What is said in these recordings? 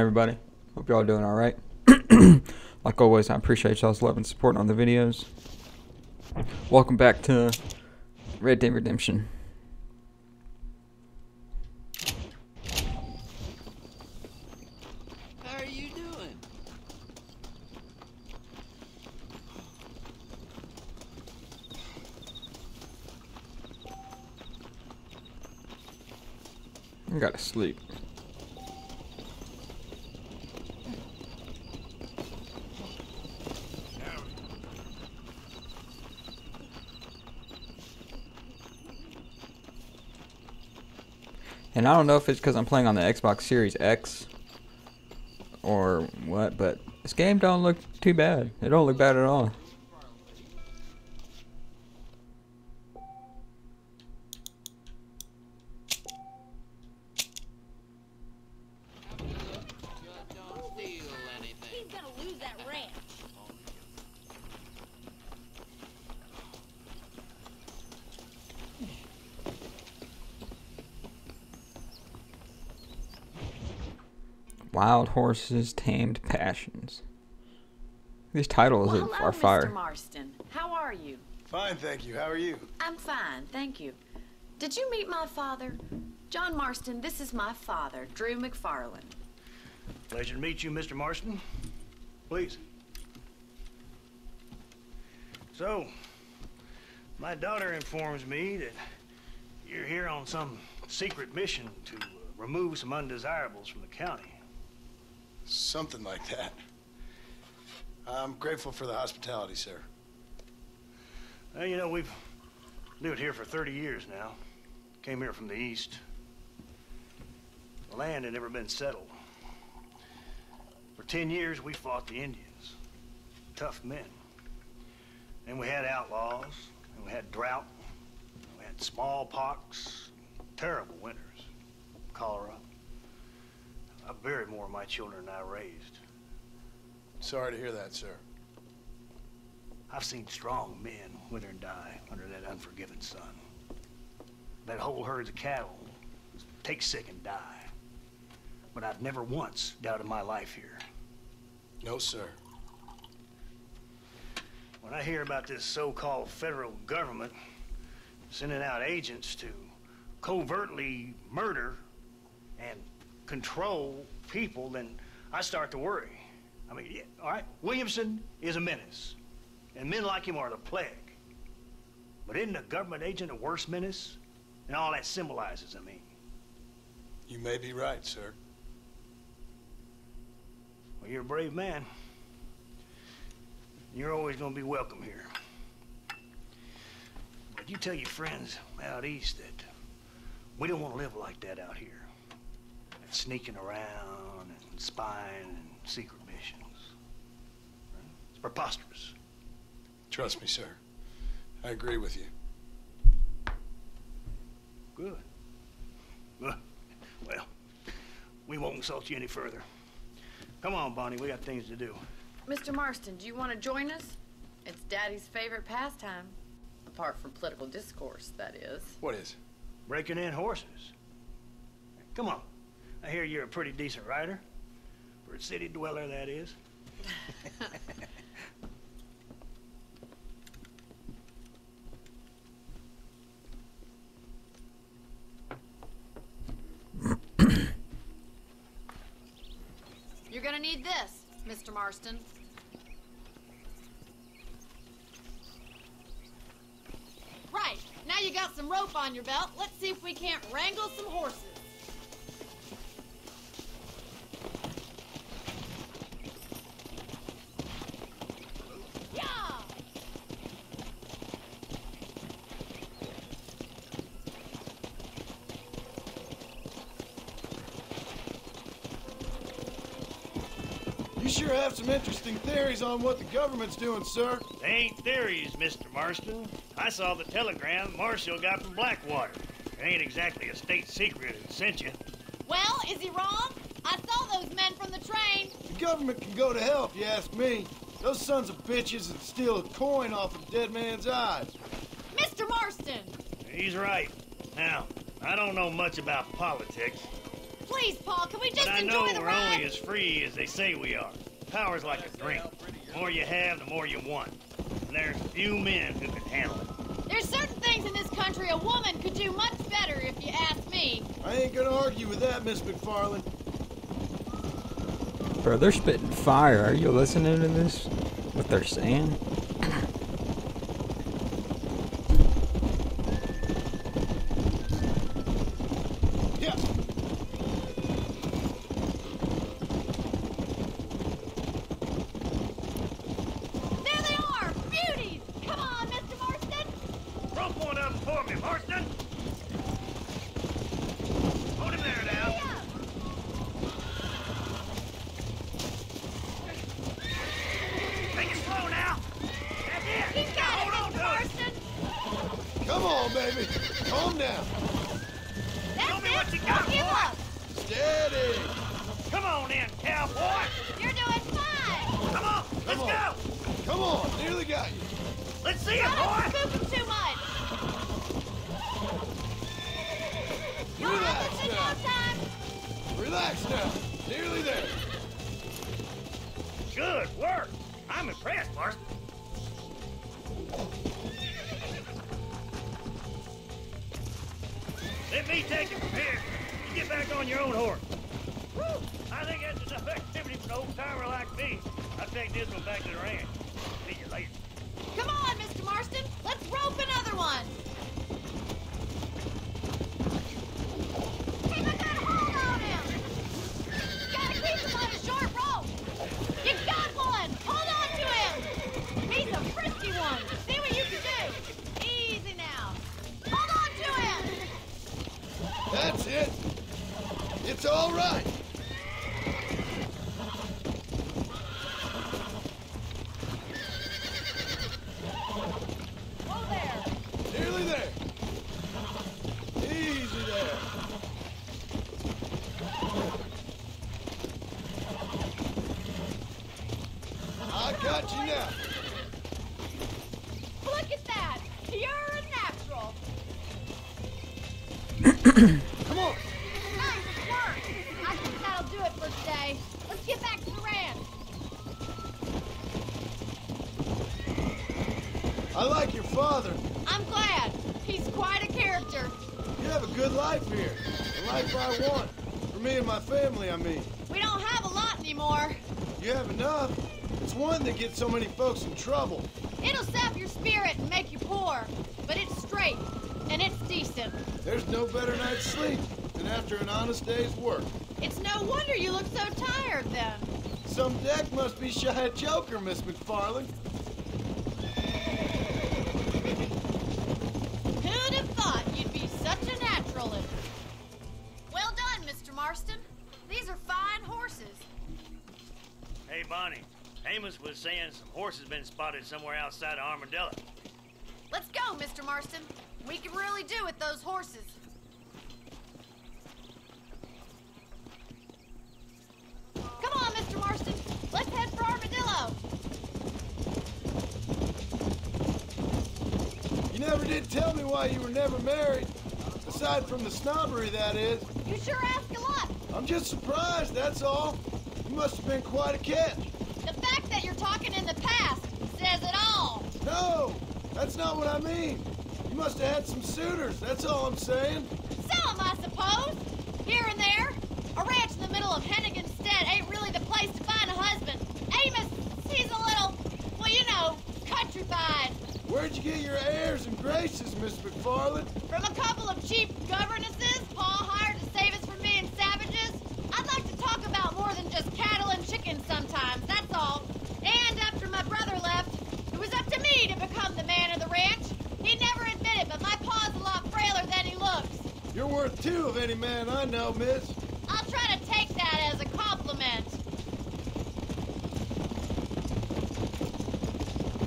everybody? Hope y'all doing alright. Like always, I appreciate y'all's love and support on the videos. Welcome back to Red Dead Redemption. How are you doing? I gotta sleep. And I don't know if it's because I'm playing on the Xbox Series X or what, but this game don't look too bad. It don't look bad at all. Don't steal anything. He's gonna lose that ranch. Wild Horses, Tamed Passions. These titles Well, are hello, fire. Mr. Marston. How are you? Fine, thank you. How are you? I'm fine, thank you. Did you meet my father? John Marston, this is my father, Drew McFarland. Pleasure to meet you, Mr. Marston. Please. So, my daughter informs me that you're here on some secret mission to remove some undesirables from the county. Something like that. I'm grateful for the hospitality, sir. Well, you know, we've lived here for 30 years now. Came here from the east. The land had never been settled. For 10 years, we fought the Indians. Tough men. And we had outlaws, and we had drought, and we had smallpox, terrible winters, cholera. I buried more of my children than I raised. Sorry to hear that, sir. I've seen strong men wither and die under that unforgiving sun. That whole herds of cattle take sick and die. But I've never once doubted my life here. No, sir. When I hear about this so-called federal government sending out agents to covertly murder and control people, then I start to worry. I mean, yeah, all right, Williamson is a menace, and men like him are the plague. But isn't a government agent a worse menace? And all that symbolizes, I mean. You may be right, sir. Well, you're a brave man. You're always gonna be welcome here. But you tell your friends out east that we don't want to live like that out here. Sneaking around and spying and secret missions. It's preposterous. Trust me, sir. I agree with you. Good. Well, we won't insult you any further. Come on, Bonnie, we got things to do. Mr. Marston, do you want to join us? It's Daddy's favorite pastime. Apart from political discourse, that is. What is? Breaking in horses. Come on. I hear you're a pretty decent rider. For a city dweller, that is. You're gonna need this, Mr. Marston. Right, now you got some rope on your belt. Let's see if we can't wrangle some horses. Yeah! You sure have some interesting theories on what the government's doing, sir. They ain't theories, Mr. Marston. I saw the telegram Marshall got from Blackwater. It ain't exactly a state secret it sent you. Well, is he wrong? I saw those men from the train. The government can go to hell if you ask me. Those sons of bitches that steal a coin off a dead man's eyes. Mr. Marston! He's right. Now, I don't know much about politics, Please, Paul, can we just But I know enjoy the we're ride? only as free as they say we are. Power's like a drink. The more you have, the more you want. And there's few men who can handle it. There's certain things in this country a woman could do much better, if you ask me. I ain't gonna argue with that, Miss McFarland. Bro, they're spitting fire. Are you listening to this? What they're saying? Yeah. There they are! Beauties! Come on, Mr. Marston! Rope one up for me, Marston! Hold him there now. Yeah. Take it slow now. That's it. You got Hold it, on Mr. to it. Marston! Come on, baby. Calm down. That's Show me it! what you got, Don't give boy. up! Steady. Come on in, cowboy. You're doing fine! Come on, let's Come on. go. Come on. Nearly got you. Let's see it, Not boy. spoofing too much! You'll Relax have this in now. no time! Relax now. Nearly there. Good work. I'm impressed, Marston. Let me take it from here. You get back on your own horse. Woo! I think that's enough activity for an old-timer like me. I'll take this one back to the ranch. See you later. Come on, Mr. Marston! Let's rope another one! Keep a good hold on him! Gotta keep him on a short rope! You got one! Hold on to him! He's a frisky one! See what you can do! Easy now! Hold on to him! That's it. It's all right. Whoa there! Nearly there. Easy there. I got you now. Look at that! Pure and natural! Come on. Nice work! I think that'll do it for today. Let's get back to the ranch. I like your father. I'm glad. He's quite a character. You have a good life here. The life I want. For me and my family, I mean. We don't have a lot anymore. You have enough. It's one that gets so many folks in trouble. It'll sap your spirit and make you poor. But it's straight, and it's decent. There's no better night's sleep than after an honest day's work. It's no wonder you look so tired then. Some deck must be shy of Joker, Miss McFarland. Who'd have thought you'd be such a naturalist? Well done, Mr. Marston. These are fine horses. Hey, Bonnie. Amos was saying some horses been spotted somewhere outside of Armadillo. Let's go, Mr. Marston. We can really do with those horses. Come on, Mr. Marston. Let's head for Armadillo. You never did tell me why you were never married. Aside from the snobbery, that is. You sure ask a lot. I'm just surprised, that's all. You must have been quite a catch. The fact that you're talking in the past says it all. No, that's not what I mean. You must have had some suitors, that's all I'm saying. Some, I suppose. Here and there. A ranch in the middle of Hennigan's Stead ain't really the place to find a husband. Amos, he's a little, well, you know, countrified. Where'd you get your airs and graces, Miss McFarland? From a couple of cheap governesses Paul hired to save us from being savages. I'd like to talk about more than just cattle and chickens sometimes, that's all. And after my brother left, it was up to me to become the man of the ranch. He never admitted, but my paw's a lot frailer than he looks. You're worth two of any man I know, miss. I'll try to take that as a compliment.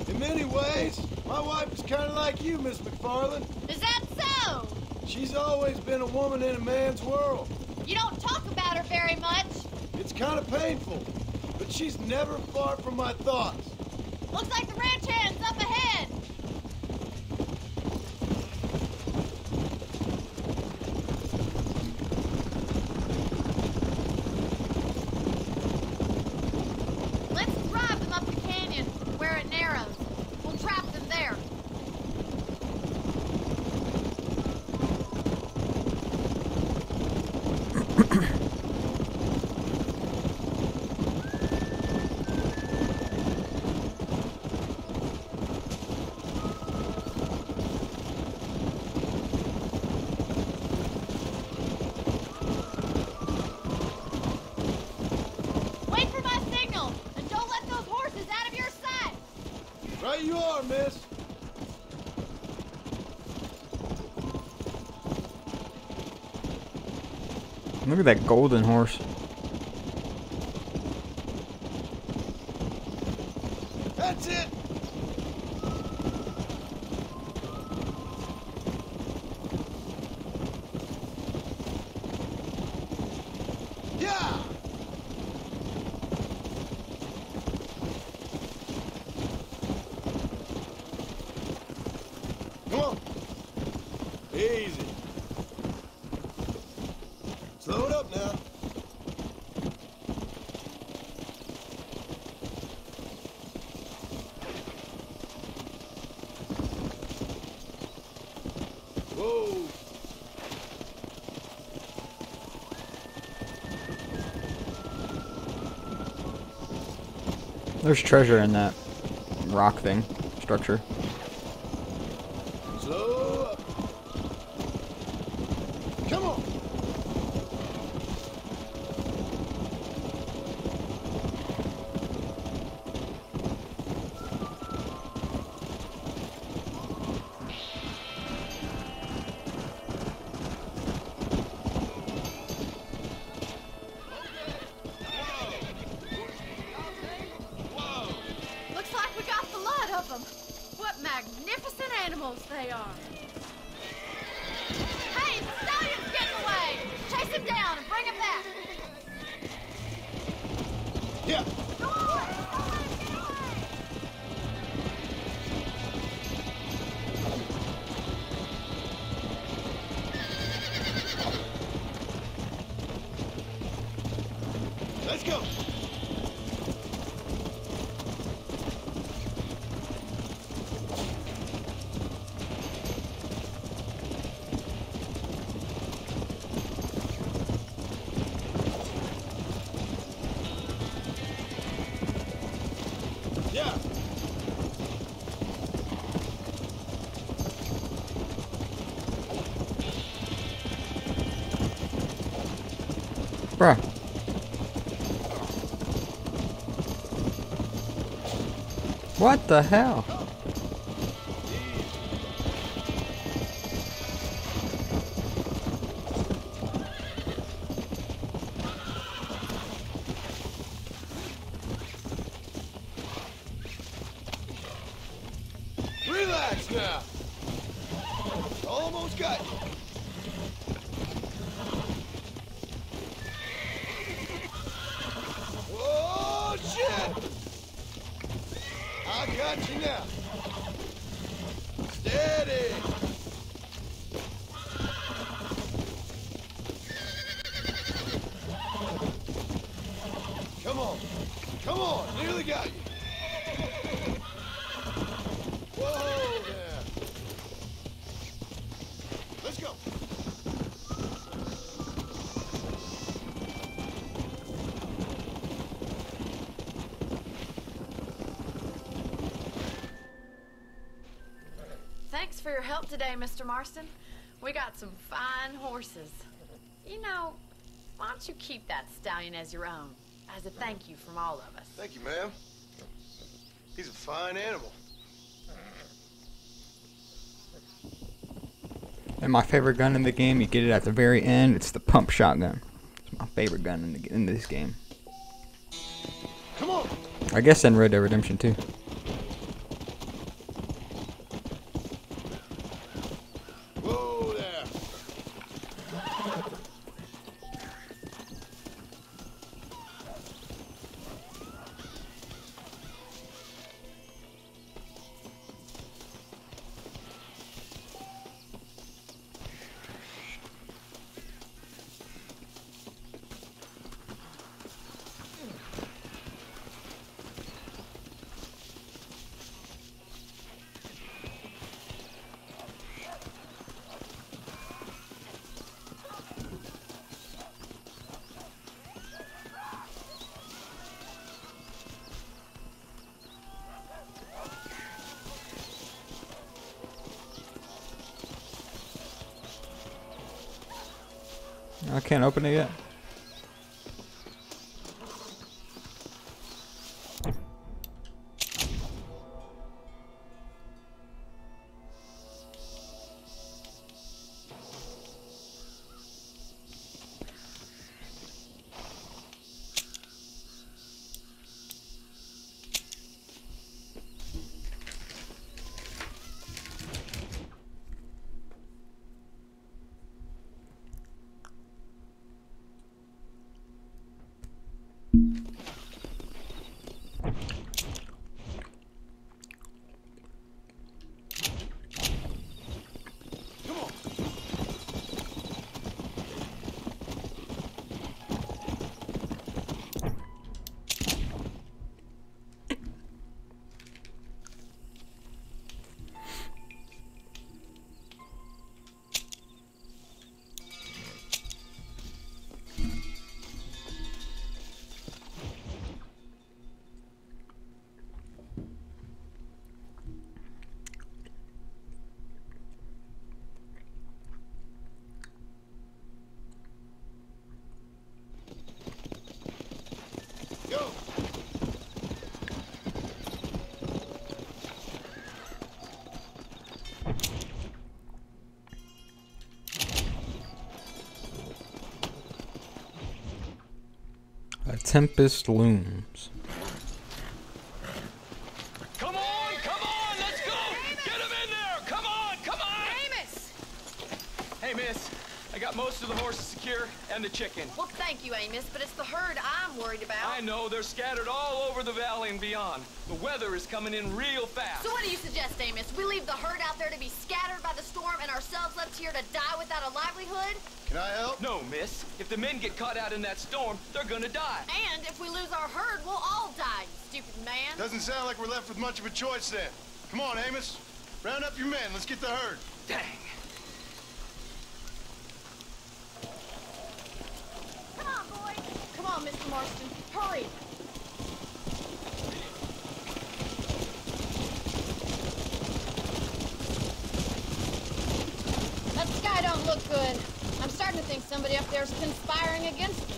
In many ways, my wife is kind of like you, Miss McFarland. Is that so? She's always been a woman in a man's world. You don't talk about her very much. It's kind of painful, but she's never far from my thoughts. Looks like the ranch hand's up ahead. Right you are, miss. Look at that golden horse. That's it. Yeah. Come on. Easy. Slow it up now. Whoa. There's treasure in that rock thing, structure. Slow up. Come on. Looks like we got the lot of them. What magnificent animals they are. Hey, the stallion's getting away. Chase him down and bring him back. Yeah. Go on, don't let him get away. Let's go. Yeah. Bruh. What the hell? Relax now. Almost got you. Whoa, shit! I got you now. Steady. Come on. Come on. Nearly got you. Whoa there. Let's go. Thanks for your help today, Mr. Marston. We got some fine horses. You know, why don't you keep that stallion as your own, as a thank you from all of us? Thank you, ma'am. He's a fine animal. And my favorite gun in the game, you get it at the very end. It's the pump shotgun. It's my favorite gun in this game. Come on. I guess in Red Dead Redemption 2. Whoa there. I can't open it yet. tempest looms. Come on, let's go! Get him in there! Come on! Amos! Hey, miss, I got most of the horses secure and the chicken. Well, thank you, Amos, but it's the herd I'm worried about. I know, they're scattered all over the valley and beyond. The weather is coming in real fast. So what do you suggest, Amos? We leave the herd out there to be scattered by the storm and ourselves left here to die without a livelihood? Can I help? No, miss. If the men get caught out in that storm, they're gonna die. And if we lose our herd, we'll all die, you stupid man. Doesn't sound like we're left with much of a choice then. Come on, Amos. Round up your men. Let's get the herd. Dang. Come on, boys. Come on, Mr. Marston. Hurry. That sky don't look good. I'm starting to think somebody up there's conspiring against me.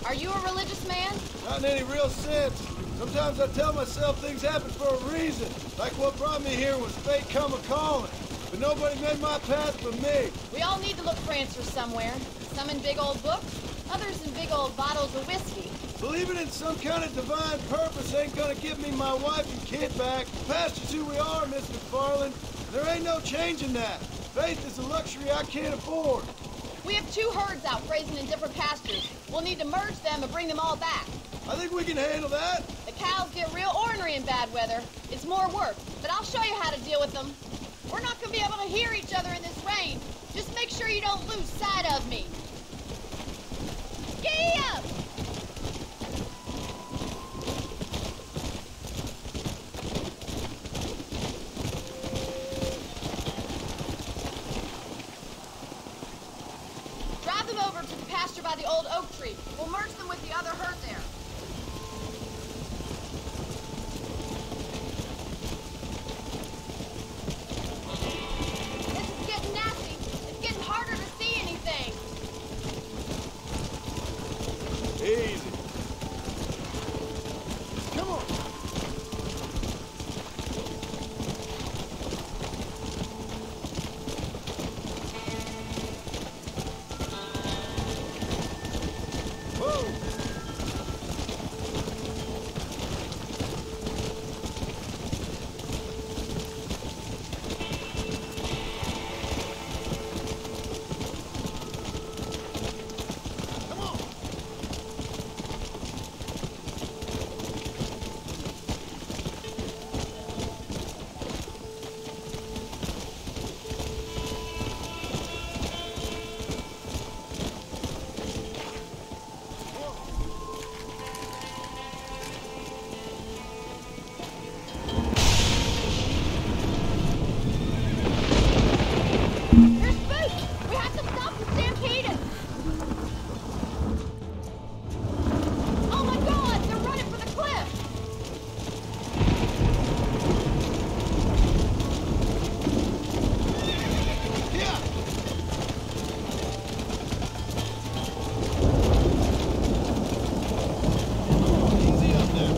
Are you a religious man? Not in any real sense. Sometimes I tell myself things happen for a reason. Like what brought me here was fate come a-calling. But nobody made my path but me. We all need to look for answers somewhere. Some in big old books, others in big old bottles of whiskey. Believing in some kind of divine purpose ain't gonna give me my wife and kid back. The past is who we are, Miss McFarland. There ain't no changing that. Faith is a luxury I can't afford. We have 2 herds out grazing in different pastures. We'll need to merge them and bring them all back. I think we can handle that. The cows get real ornery in bad weather. It's more work, but I'll show you how to deal with them. We're not gonna be able to hear each other in this rain. Just make sure you don't lose sight of me. Giddy up! Drive them over to the pasture by the old oak tree. We'll merge them with the other herd there. This is getting nasty. It's getting harder to see anything. Easy. Come on. Whoa. Come on. There's Spook! We have to stop the stampede! Oh my god! They're running for the cliff! Yeah. Easy up there.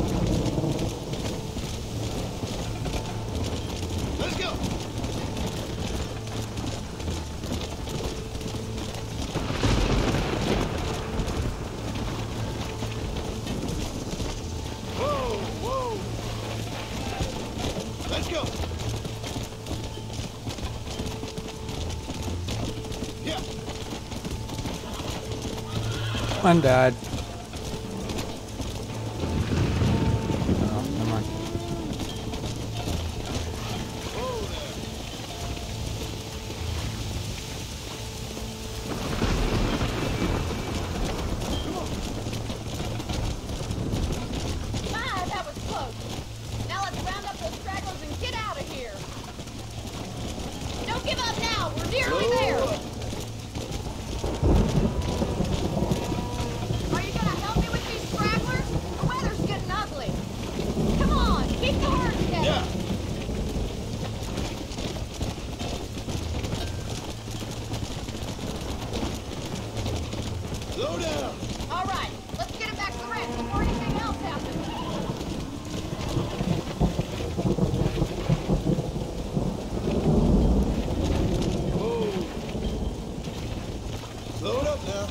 Let's go. Whoa, whoa. Let's go. Yeah. Mine died. Oh, never mind. Whoa there. My, that was close. Now let's round up those stragglers and get out of here. Don't give up now. We're nearly there. Are you gonna help me with these stragglers? The weather's getting ugly. Come on, keep the herd together. Yeah. Slow down. All right, let's get it back to the ranch before anything else happens. Whoa. Slow it up now.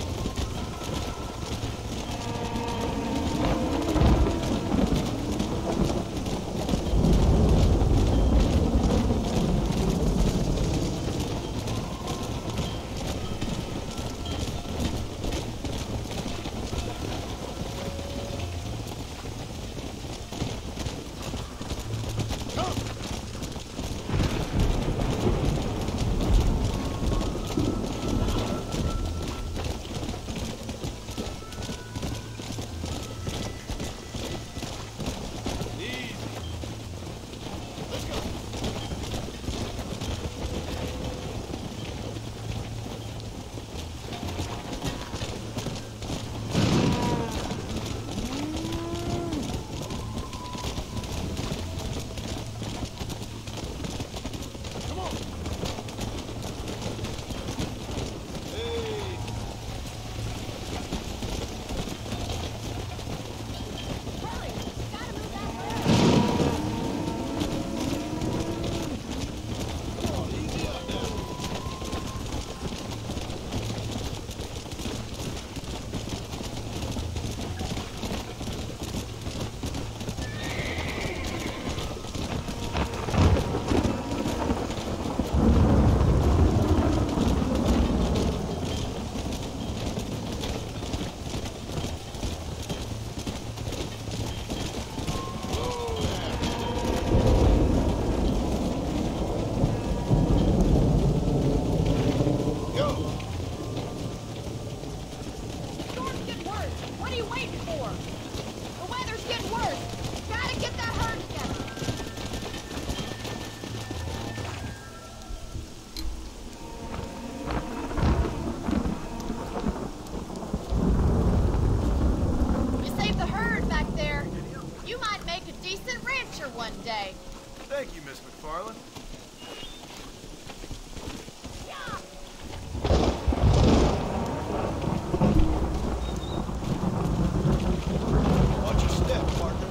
Thank you, Miss McFarland. Watch your step, partner.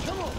Come on.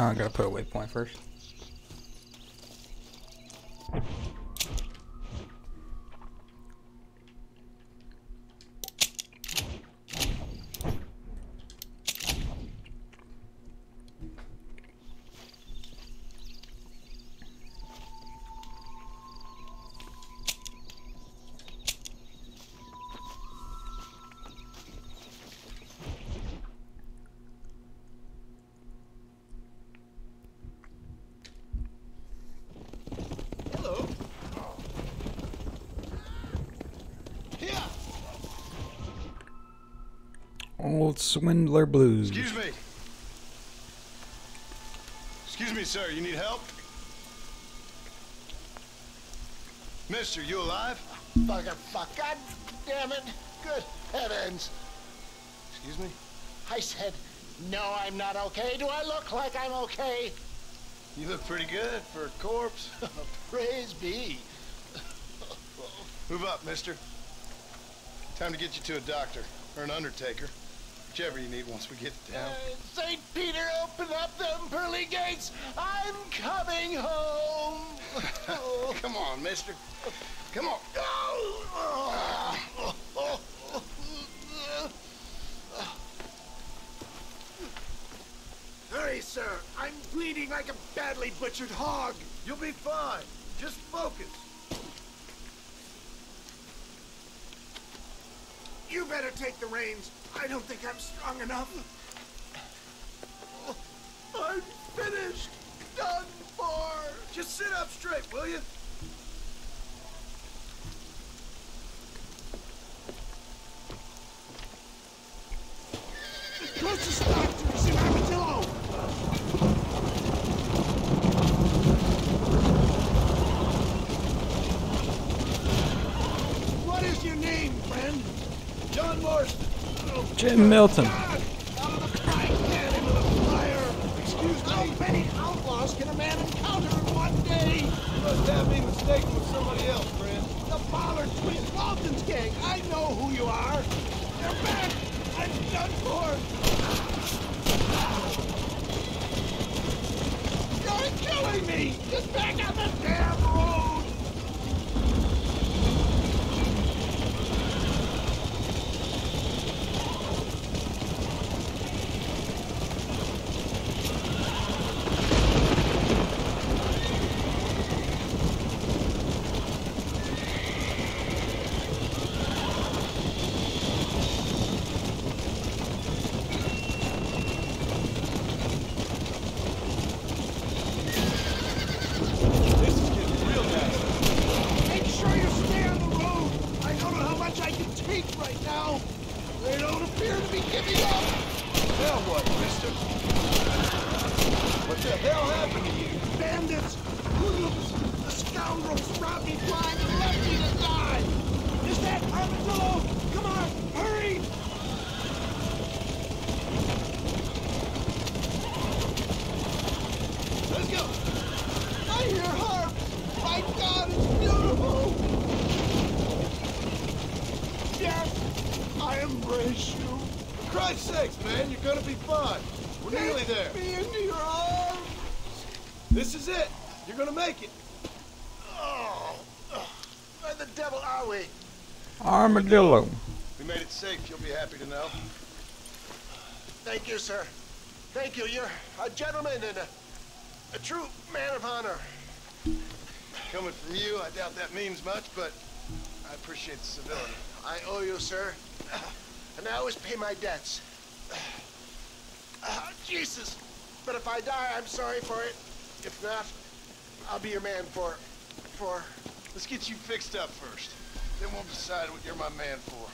Oh, I gotta put a waypoint first. Old Swindler Blues. Excuse me. Excuse me, sir. You need help? Mister, you alive? Fuck, God damn it. Good heavens. Excuse me? I said, no, I'm not okay. Do I look like I'm okay? You look pretty good for a corpse. Praise be. Move up, mister. Time to get you to a doctor or an undertaker. Whichever you need once we get down. St. Peter, open up them pearly gates. I'm coming home. Come on, mister. Come on. Hurry, sir. I'm bleeding like a badly butchered hog. You'll be fine. Just focus. You better take the reins. I don't think I'm strong enough. I'm finished. Done for. Just sit up straight, will you? The closest doctor is in Armadillo. What is your name, friend? John Marston. Jim Milton. God, out of the frying pan into the fire. Excuse me. How many outlaws can a man encounter in one day? You must have me mistaken with somebody else, friend. The Ballard Twins, Walton's gang. I know who you are. They're back. I'm done for. You're killing me. Get back on the damn road. Robbed me blind and left me to die! Is that Armadillo? Come on, hurry! embrace you. For Christ's sakes, man, you're gonna be fine. We're nearly there. Take me into your arms. This is it. You're gonna make it. Oh, where the devil are we? Armadillo. We made it safe, you'll be happy to know. Thank you, sir. Thank you. You're a gentleman and a true man of honor. Coming from you, I doubt that means much, but I appreciate the civility. I owe you, sir. And I always pay my debts. Jesus. But if I die, I'm sorry for it. If not, I'll be your man for... Let's get you fixed up first. Then we'll decide what you're my man for.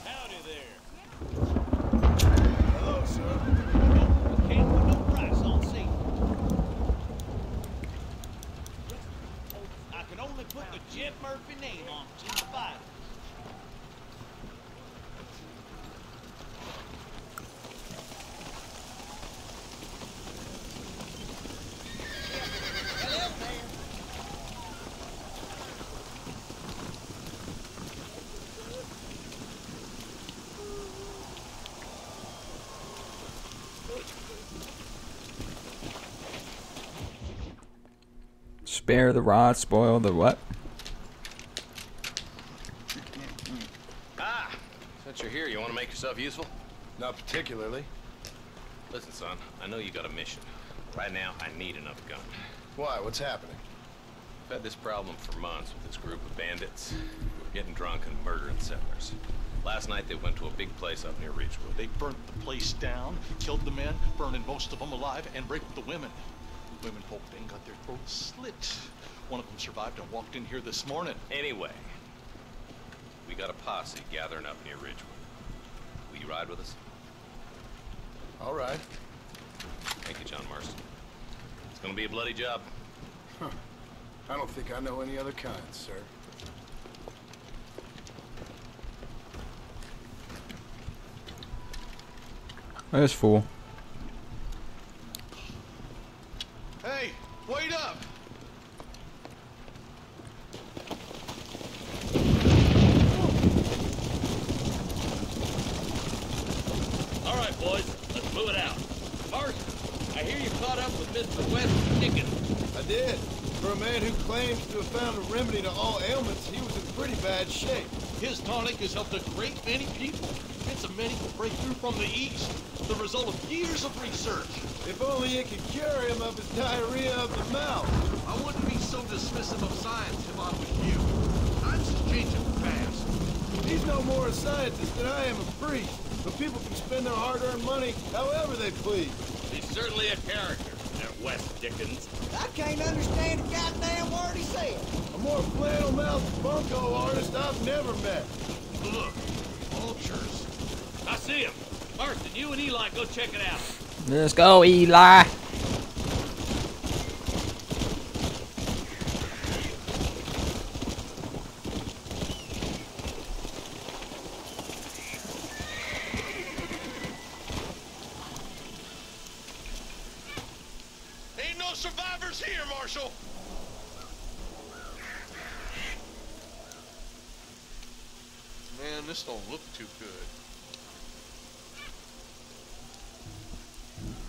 Howdy there. Hello, sir. Can't put no price on safety. I can only put the Jeff Murphy name on it in the Bible. Hello there. Spare the rod, spoil the what? Ah, since you're here, you want to make yourself useful? Not particularly. Listen, son, I know you got a mission. Right now, I need another gun. Why? What's happening? I've had this problem for months with this group of bandits who are getting drunk and murdering settlers. Last night, they went to a big place up near Ridgewood. They burnt the place down, killed the men, burning most of them alive, and raped the women. The women folk then got their throats slit. One of them survived and walked in here this morning. Anyway, we got a posse gathering up near Ridgewood. Will you ride with us? All right. Thank you, John Marston. It's gonna be a bloody job. Huh. I don't think I know any other kind, sir. This fool. Hey, wait up! All right, boys, let's move it out. First, I hear you caught up with Mr. West Dickens. I did. For a man who claims to have found a remedy to all ailments, he was in pretty bad shape. His tonic has helped a great many people. It's a medical breakthrough from the East, the result of years of research. If only it could cure him of his diarrhea of the mouth. I wouldn't be so dismissive of science if I was you. Times is changing fast. He's no more a scientist than I am a priest. But people can spend their hard-earned money however they please. He's certainly a character, that West Dickens. I can't understand a goddamn word he said. A more flannel-mouthed bunco artist I've never met. Look, vultures. I see him. Marston, you and Eli go check it out. Let's go, Eli. Ain't no survivors here, Marshal. Man, this don't look too good.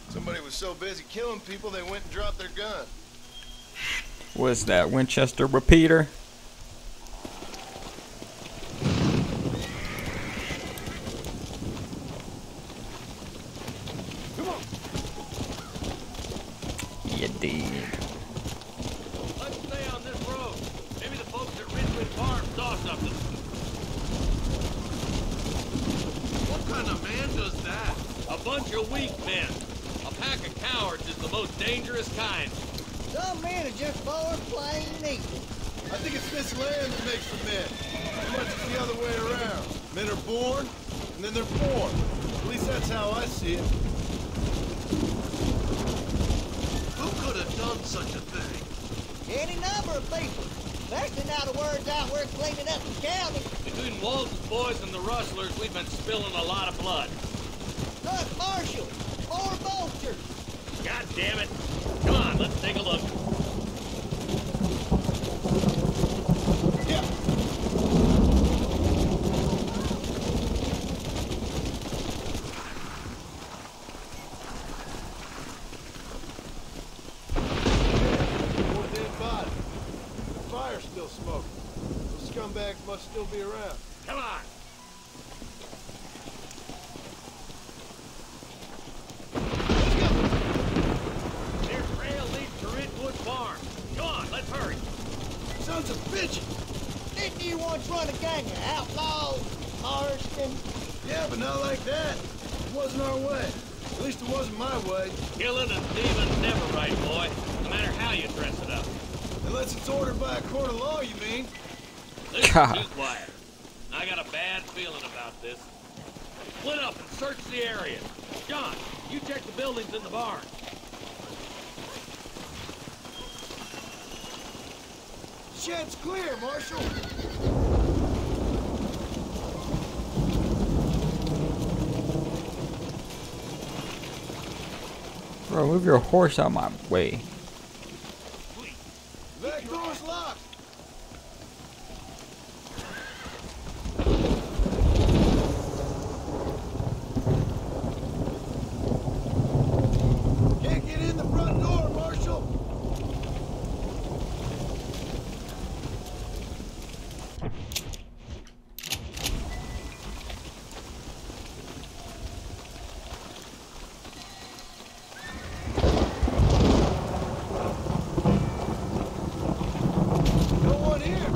Somebody was so busy killing people, they went and dropped their gun. What's that, Winchester repeater? Come on. You did. Let's stay on this road. Maybe the folks at Ridgewood Farm saw something. What kind of man does that? A bunch of weak men. A pack of cowards is the most dangerous kind. Some men are just born plain neat. I think it's this land that makes the men. As much as the other way around. Men are born, and then they're formed. At least that's how I see it. Who could have done such a thing? Any number of people. Especially now the word's out we're cleaning up the county. Between Walton's boys and the rustlers, we've been spilling a lot of blood. Look, Marshal, more vultures. God damn it. Come on, let's take a look. Yeah. Fire's still smoking. Those scumbags must still be around. Come on. Let's go. There's rail leads to Ridgewood Farm. Come on, let's hurry. Sons of bitches. Didn't you once run a gang of outlaws, Marston? Yeah, but not like that. It wasn't our way. At least it wasn't my way. Killing and thieving's never right, boy. No matter how you dress it up. Unless it's ordered by a court of law, you mean? Listen, God. too quiet. I got a bad feeling about this. Split up and search the area. John, you check the buildings in the barn. Shed's clear, Marshal. Bro, move your horse out my way. Back door's locked. Can't get in the front door, Marshal. No one here.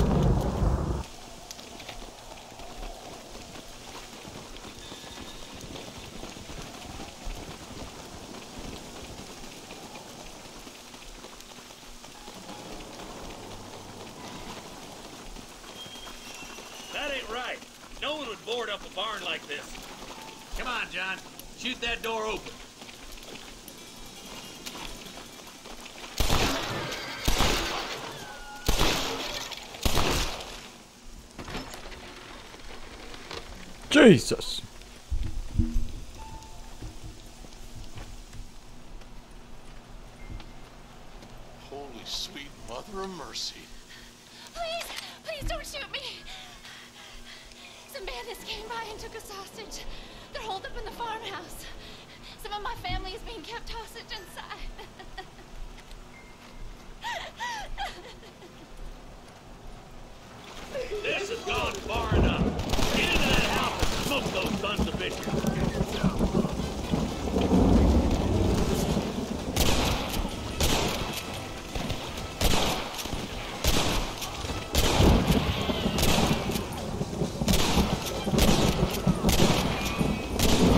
That ain't right. No one would board up a barn like this. Come on, John. Shoot that door open. Jesus. Holy sweet mother of mercy. Please, please don't shoot me. Some bandits came by and took us hostage. They're holed up in the farmhouse. Some of my family is being kept hostage inside. This has gone far enough. Get into that house and smoke those sons of bitches.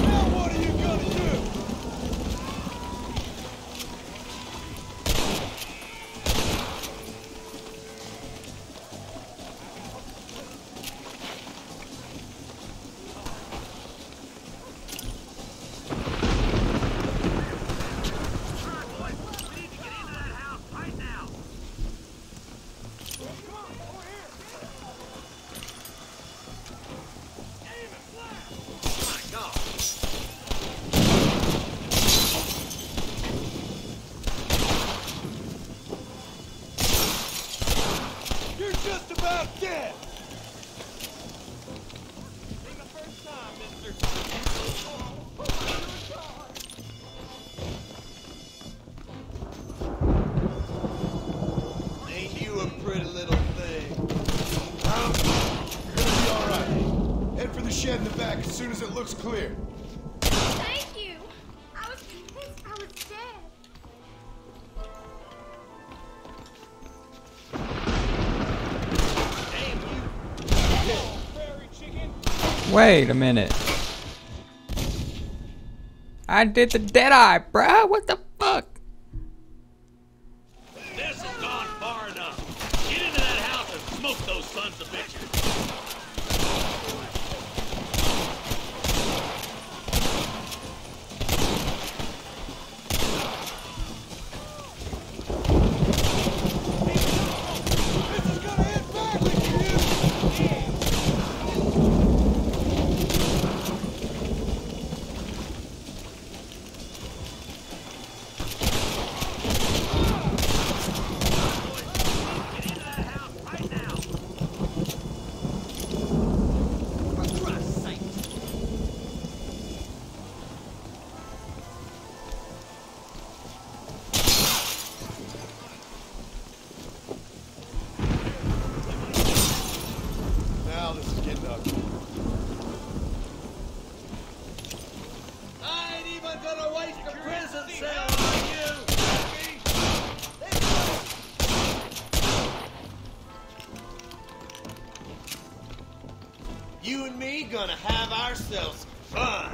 Now what are you gonna do? You're just about dead. Ain't the first time, mister. Ain't you a pretty little thing? You're gonna be all right. Head for the shed in the back as soon as it looks clear. Thank you. I was convinced I was dead. Wait a minute. I did the dead eye, bruh. What the fuck? This has gone far enough. Get into that house and smoke those sons of bitches. I ain't even gonna waste a prison cell on you! You and me gonna have ourselves fun.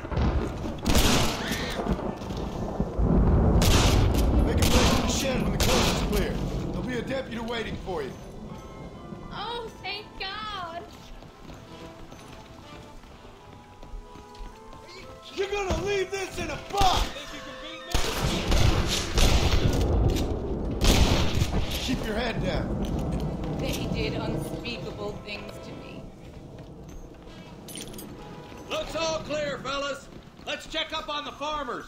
Make a break for the shed when the coast is clear. There'll be a deputy waiting for you. Oh, thank God. You're gonna leave this in a box! Keep your head down. They did unspeakable things to me. Looks all clear, fellas. Let's check up on the farmers.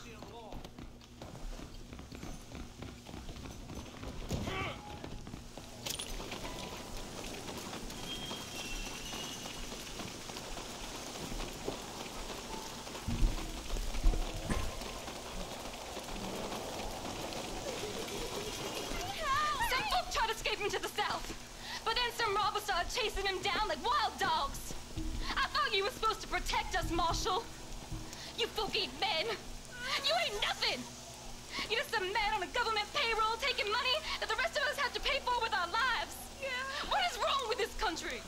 Some folk tried to escape him to the south, but then some robbers started chasing him down like wild dogs. I thought you were supposed to protect us, Marshal. You folk ain't men. You ain't nothing. You're just a man on a government payroll taking money that the rest of us have to pay for with our lives. What is wrong with this country?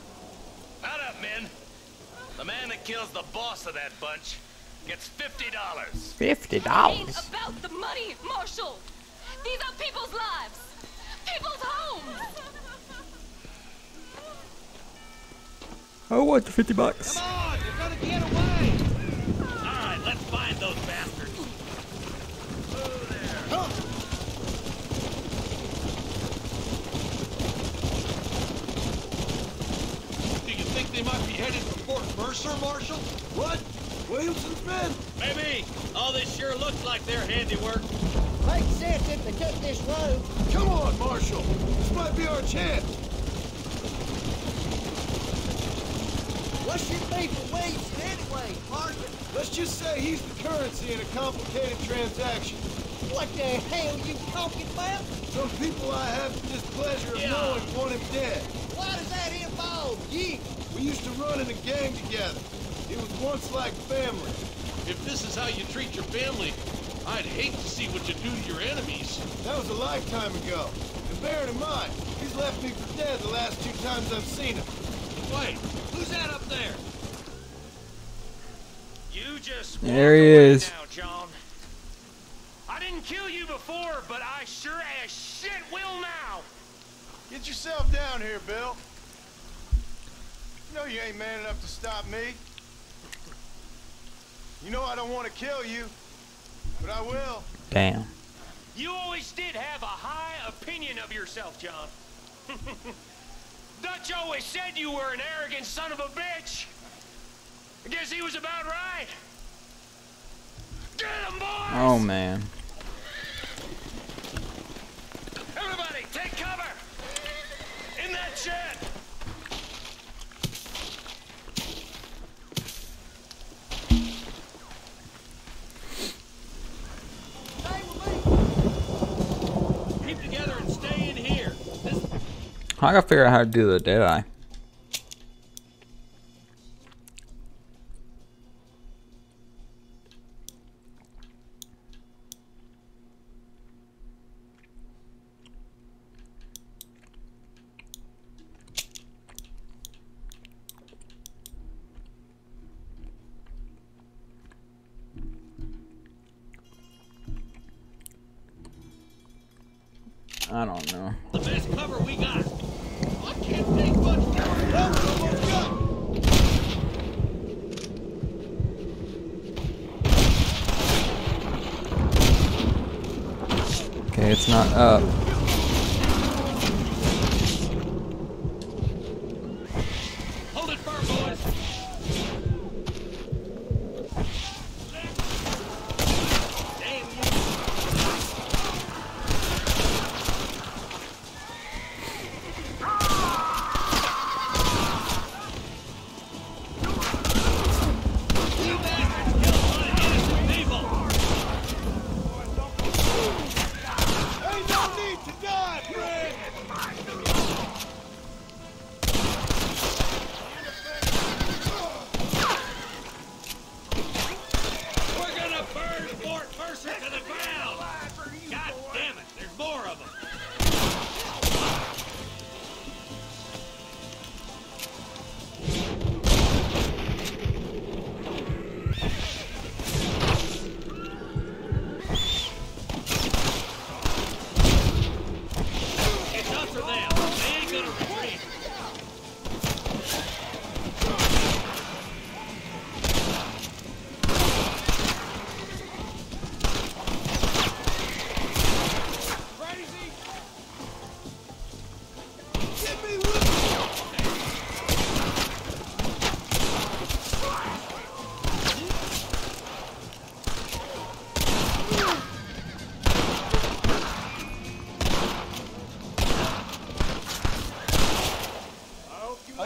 Shut up, men. The man that kills the boss of that bunch gets $50. $50. It ain't about the money, Marshal. These are people's lives. People's homes. Oh, what, the $50? Come on, you're gonna get away. All right, let's find those bastards. Oh, there. Huh? Do you think they might be headed for Fort Mercer, Marshal? What? Williamson's men? Maybe. All this sure looks like their handiwork. Makes sense if they took this road. Come on, Marshal. This might be our chance. What's your beef with Williamson anyway, Marshal? Let's just say he's the currency in a complicated transaction. What the hell you talking about? Some people I have the displeasure of knowing want him dead. Why does that involve you? We used to run in a gang together. It was once like family. If this is how you treat your family, I'd hate to see what you do to your enemies. That was a lifetime ago. And bear in mind, he's left me for dead the last 2 times I've seen him. Wait, who's that up there? You just there he is. Now, John. I didn't kill you before, but I sure as shit will now. Get yourself down here, Bill. You know you ain't man enough to stop me. You know I don't want to kill you, but I will. Damn. You always did have a high opinion of yourself, John. Dutch always said you were an arrogant son of a bitch. I guess he was about right. Get him, boys! Oh, man. Everybody, take cover! In that shed! Keep together and stay in here. I gotta figure out how to do the Deadeye. I don't know. The best cover we got. I can't take much more. Okay, it's not up. Hold it firm, boys. Damn you. You bastards killed a lot of innocent people. Ain't no need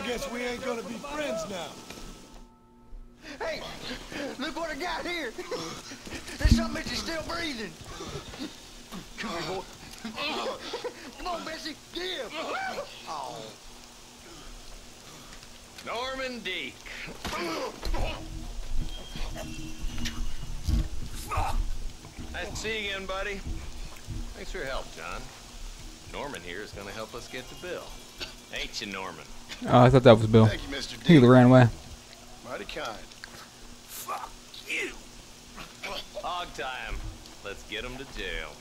guess we ain't gonna be friends now. Hey, look what I got here. There's something that's still breathing. Come here, boy. Come on, Bessie, give. Oh. Norman Deek. Nice to see you again, buddy. Thanks for your help, John. Norman here is going to help us get to Bill. Ain't you, Norman? Oh, I thought that was Bill. Thank you, Mr. He D. ran away. Mighty kind. Fuck you. Hog time. Let's get him to jail.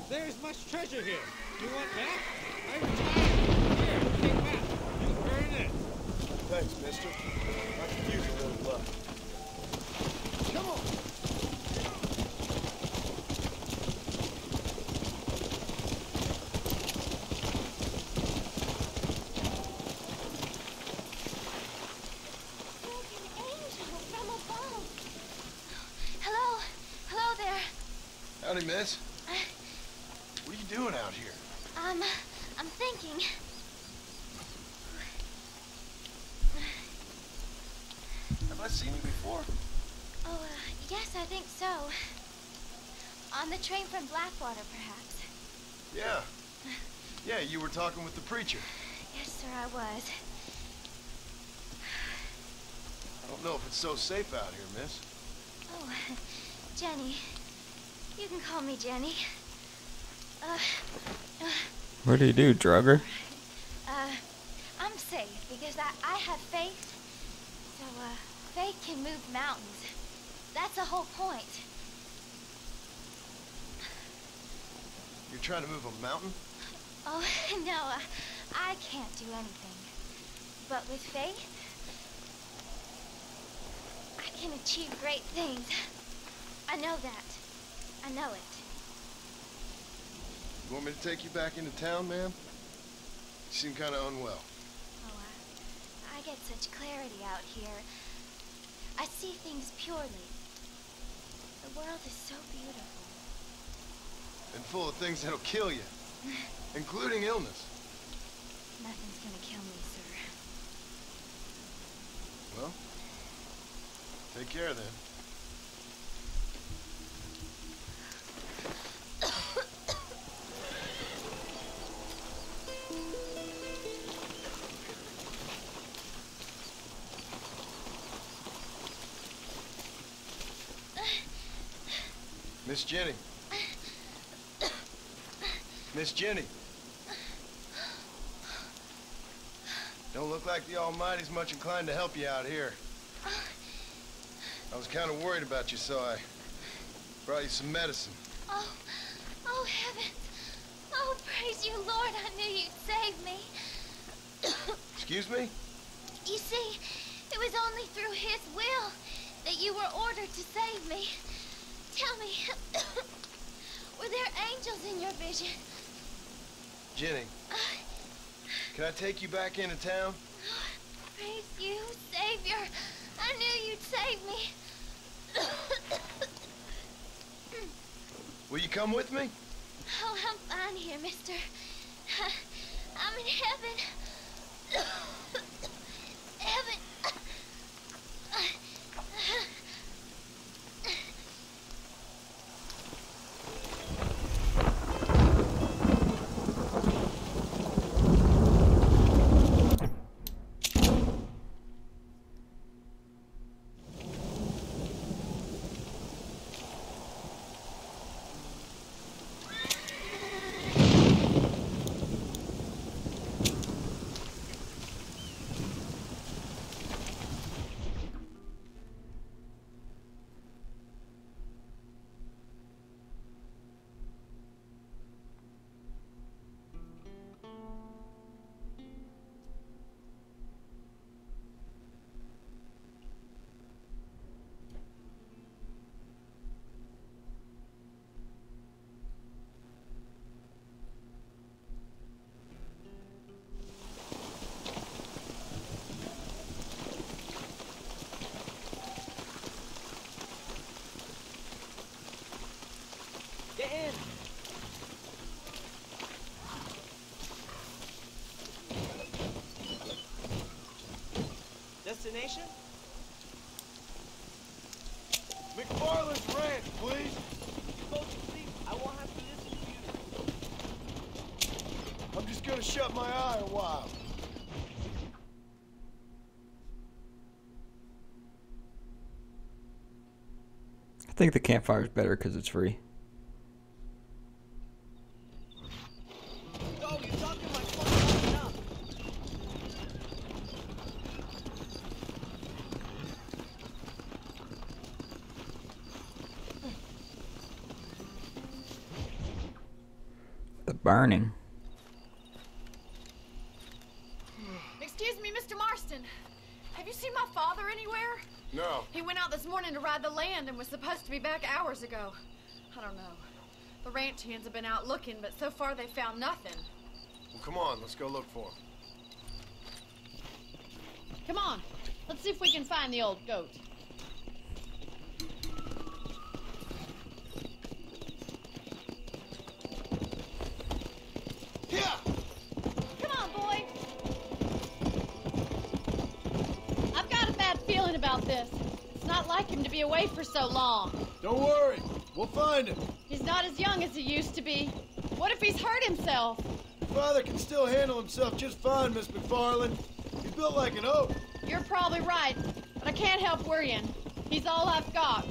There's much treasure here. You want that? I retired. Here, take that. You earn it. Thanks, mister. I could use a little luck. Come on. Hello? Hello there. Howdy, miss. What are you doing out here? I'm thinking. Have I seen you before? Oh, yes, I think so. On the train from Blackwater, perhaps. Yeah. Yeah, you were talking with the preacher. Yes, sir, I was. I don't know if it's so safe out here, miss. Oh, Jenny. You can call me Jenny. What do you do, drug her? I'm safe because I have faith. So, faith can move mountains. That's the whole point. You're trying to move a mountain? Oh, no, I can't do anything. But with faith, I can achieve great things. I know that. I know it. You want me to take you back into town, ma'am? You seem kind of unwell. Oh, I get such clarity out here. I see things purely. The world is so beautiful. And full of things that'll kill you, including illness. Nothing's gonna kill me, sir. Well, take care then. Miss Jenny. Miss Jenny. Don't look like the Almighty's much inclined to help you out here. I was kind of worried about you, so I brought you some medicine. Oh, oh heavens. Oh, praise you, Lord. I knew you'd save me. Excuse me? You see, it was only through his will that you were ordered to save me. Tell me, were there angels in your vision? Jenny, can I take you back into town? Praise you, Savior. I knew you'd save me. Will you come with me? Oh, I'm fine here, mister. I'm in heaven. Heaven. shut my eye a while. I think the campfire's better because it's free. The burning. Excuse me, Mr. Marston. Have you seen my father anywhere? No. He went out this morning to ride the land and was supposed to be back hours ago. I don't know. The ranch hands have been out looking, but so far they found nothing. Well, come on, let's go look for him. Come on. Let's see if we can find the old goat. Yeah. Come on, boy. I've got a bad feeling about this. It's not like him to be away for so long. Don't worry. We'll find him. He's not as young as he used to be. What if he's hurt himself? Your father can still handle himself just fine, Miss McFarland. He's built like an oak. You're probably right, but I can't help worrying. He's all I've got.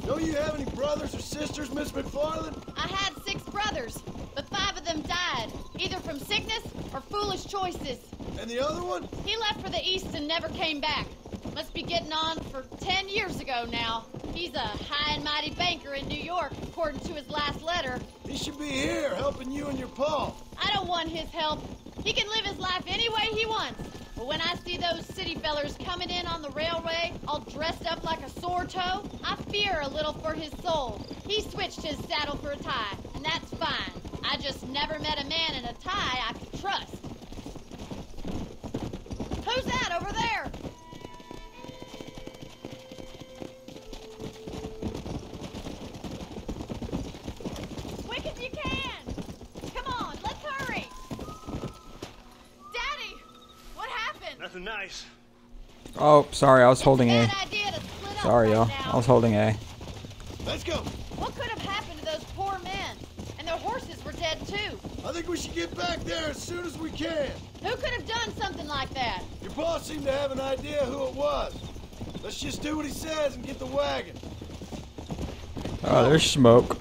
Don't you have any brothers or sisters, Miss McFarland? I had 6 brothers, but 5 of them died, either from sickness or foolish choices. And the other one? He left for the east and never came back. Must be getting on for 10 years ago now. He's a high and mighty banker in New York, according to his last letter. He should be here, helping you and your pa. I don't want his help. He can live his life any way he wants. But when I see those city fellers coming in on the railway, all dressed up like a sore toe, I fear a little for his soul. He switched his saddle for a tie, and that's fine. I just never met a man in a tie I could trust. Who's that over there? Quick as you can! Come on, let's hurry! Daddy! What happened? Nothing nice. Oh, sorry, I was holding A. Bad idea to split up Sorry, right y'all. now. I was holding A. Let's go. What could have happened to those poor men? And their horses were dead too. I think we should get back there as soon as we can. Who could have done something like that? Your boss seemed to have an idea who it was. Let's just do what he says and get the wagon. Oh, there's smoke.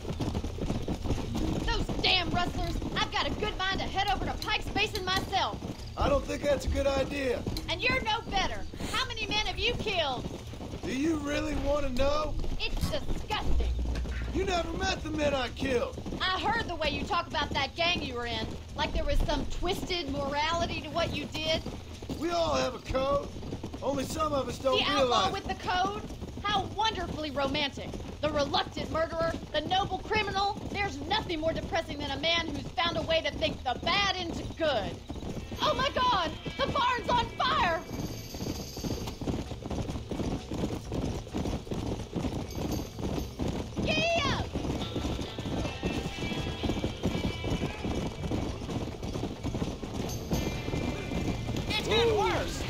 Those damn rustlers! I've got a good mind to head over to Pike's Basin myself. I don't think that's a good idea. And you're no better. How many men have you killed? Do you really want to know? It's disgusting. You never met the men I killed. I heard the way you talk about that gang you were in, like there was some twisted morality to what you did. We all have a code. Only some of us don't The realize. outlaw with the code? How wonderfully romantic. The reluctant murderer, the noble criminal. There's nothing more depressing than a man who's found a way to think the bad into good. Oh my God! The barn's on fire! Yeah! It's getting worse.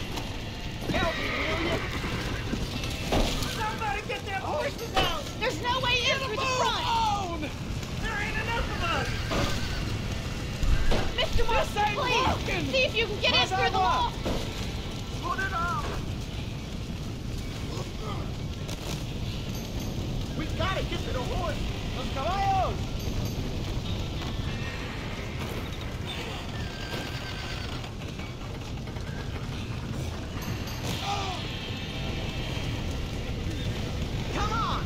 Help me, will you? Somebody get them horses out. There's no way in through the front! On. There ain't enough of us. Mr. Marston, ain't please! working. See if you can get in through the wall! Put it on. We gotta get to the horse. Los caballos. Come on.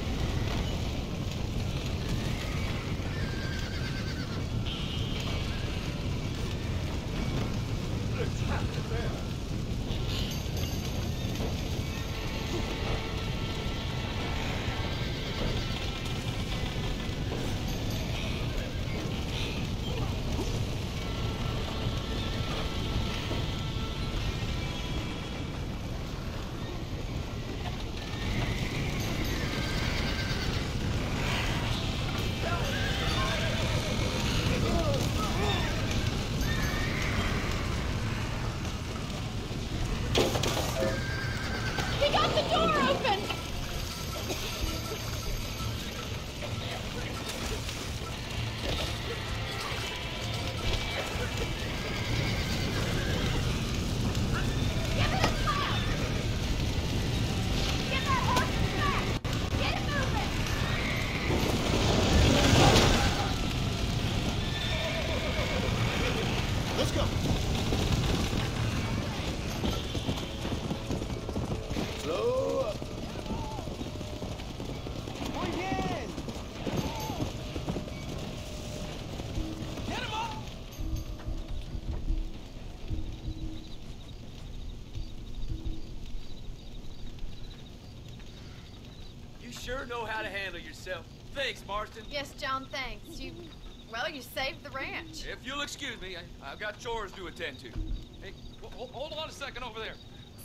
sure know how to handle yourself. Thanks, Marston. Yes, John, thanks. Well, you saved the ranch. If you'll excuse me, I've got chores to attend to. Hey, hold on a second over there.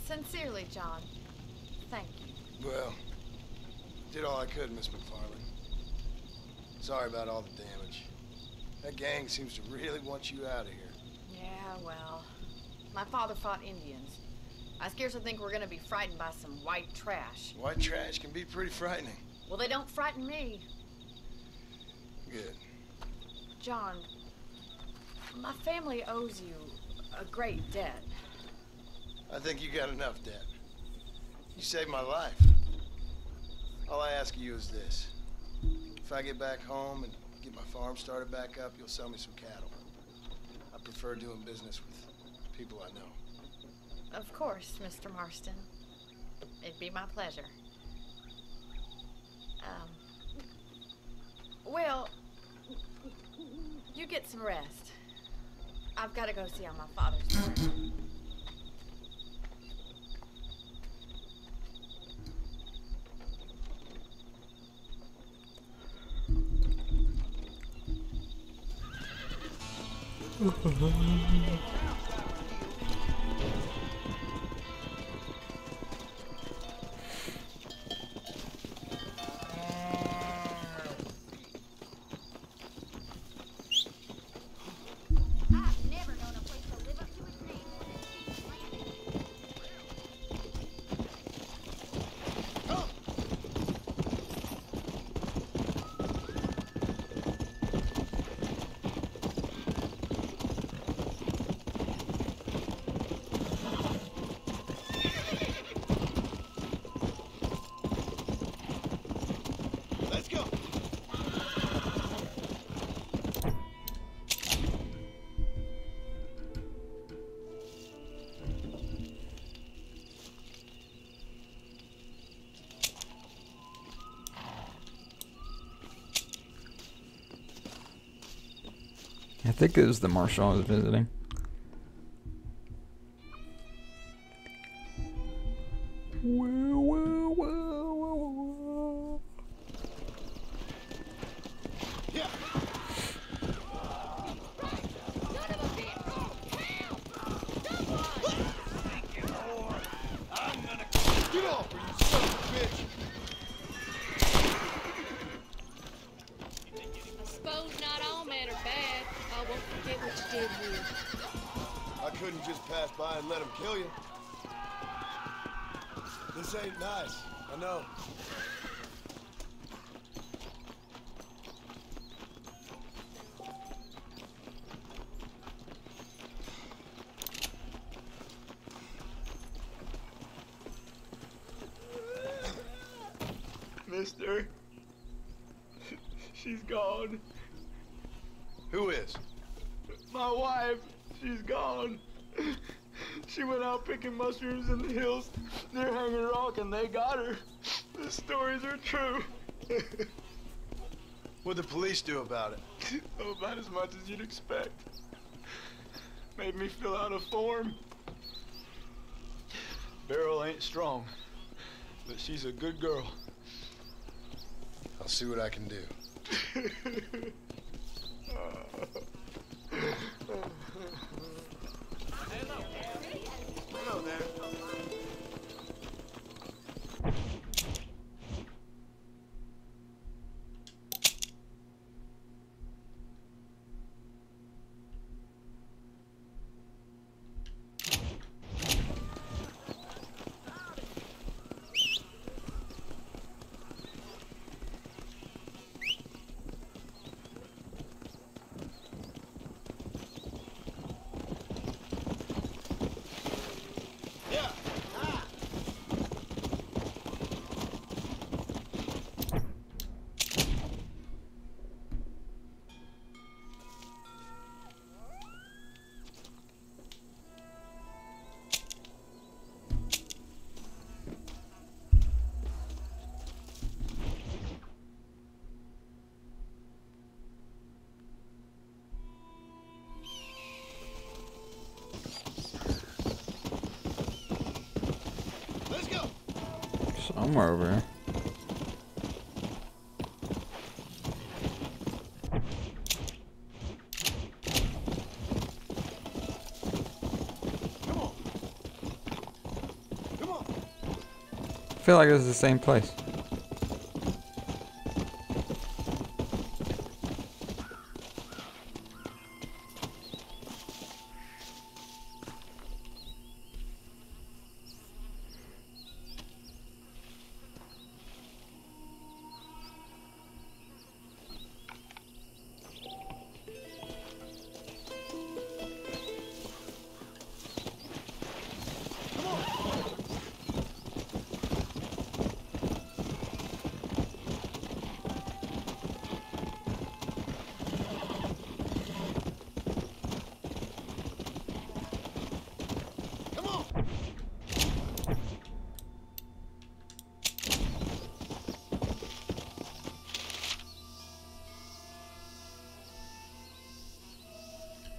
Sincerely, John. Thank you. Well, did all I could, Miss McFarland. Sorry about all the damage. That gang seems to really want you out of here. Yeah, well, my father fought Indians. I scarcely think we're gonna be frightened by some white trash. White trash can be pretty frightening. Well, they don't frighten me. Good. John, my family owes you a great debt. I think you got enough debt. You saved my life. All I ask of you is this. If I get back home and get my farm started back up, you'll sell me some cattle. I prefer doing business with people I know. Of course, Mr. Marston. It'd be my pleasure. Well, you get some rest. I've got to go see how my father's doing. I think it was the marshal I was visiting. Yeah. Get off her, you son of a bitch! I suppose not all men are bad. I won't forget what you did here. I couldn't just pass by and let him kill you. This ain't nice, I know. Mister, she's gone. Who is? My wife, she's gone. She went out picking mushrooms in the hills near Hanging Rock and they got her. The stories are true. What'd the police do about it? Oh, about as much as you'd expect. Made me fill out a form. Beryl ain't strong, but she's a good girl. I'll see what I can do. Hello there. Somewhere over here. feel like it's the same place.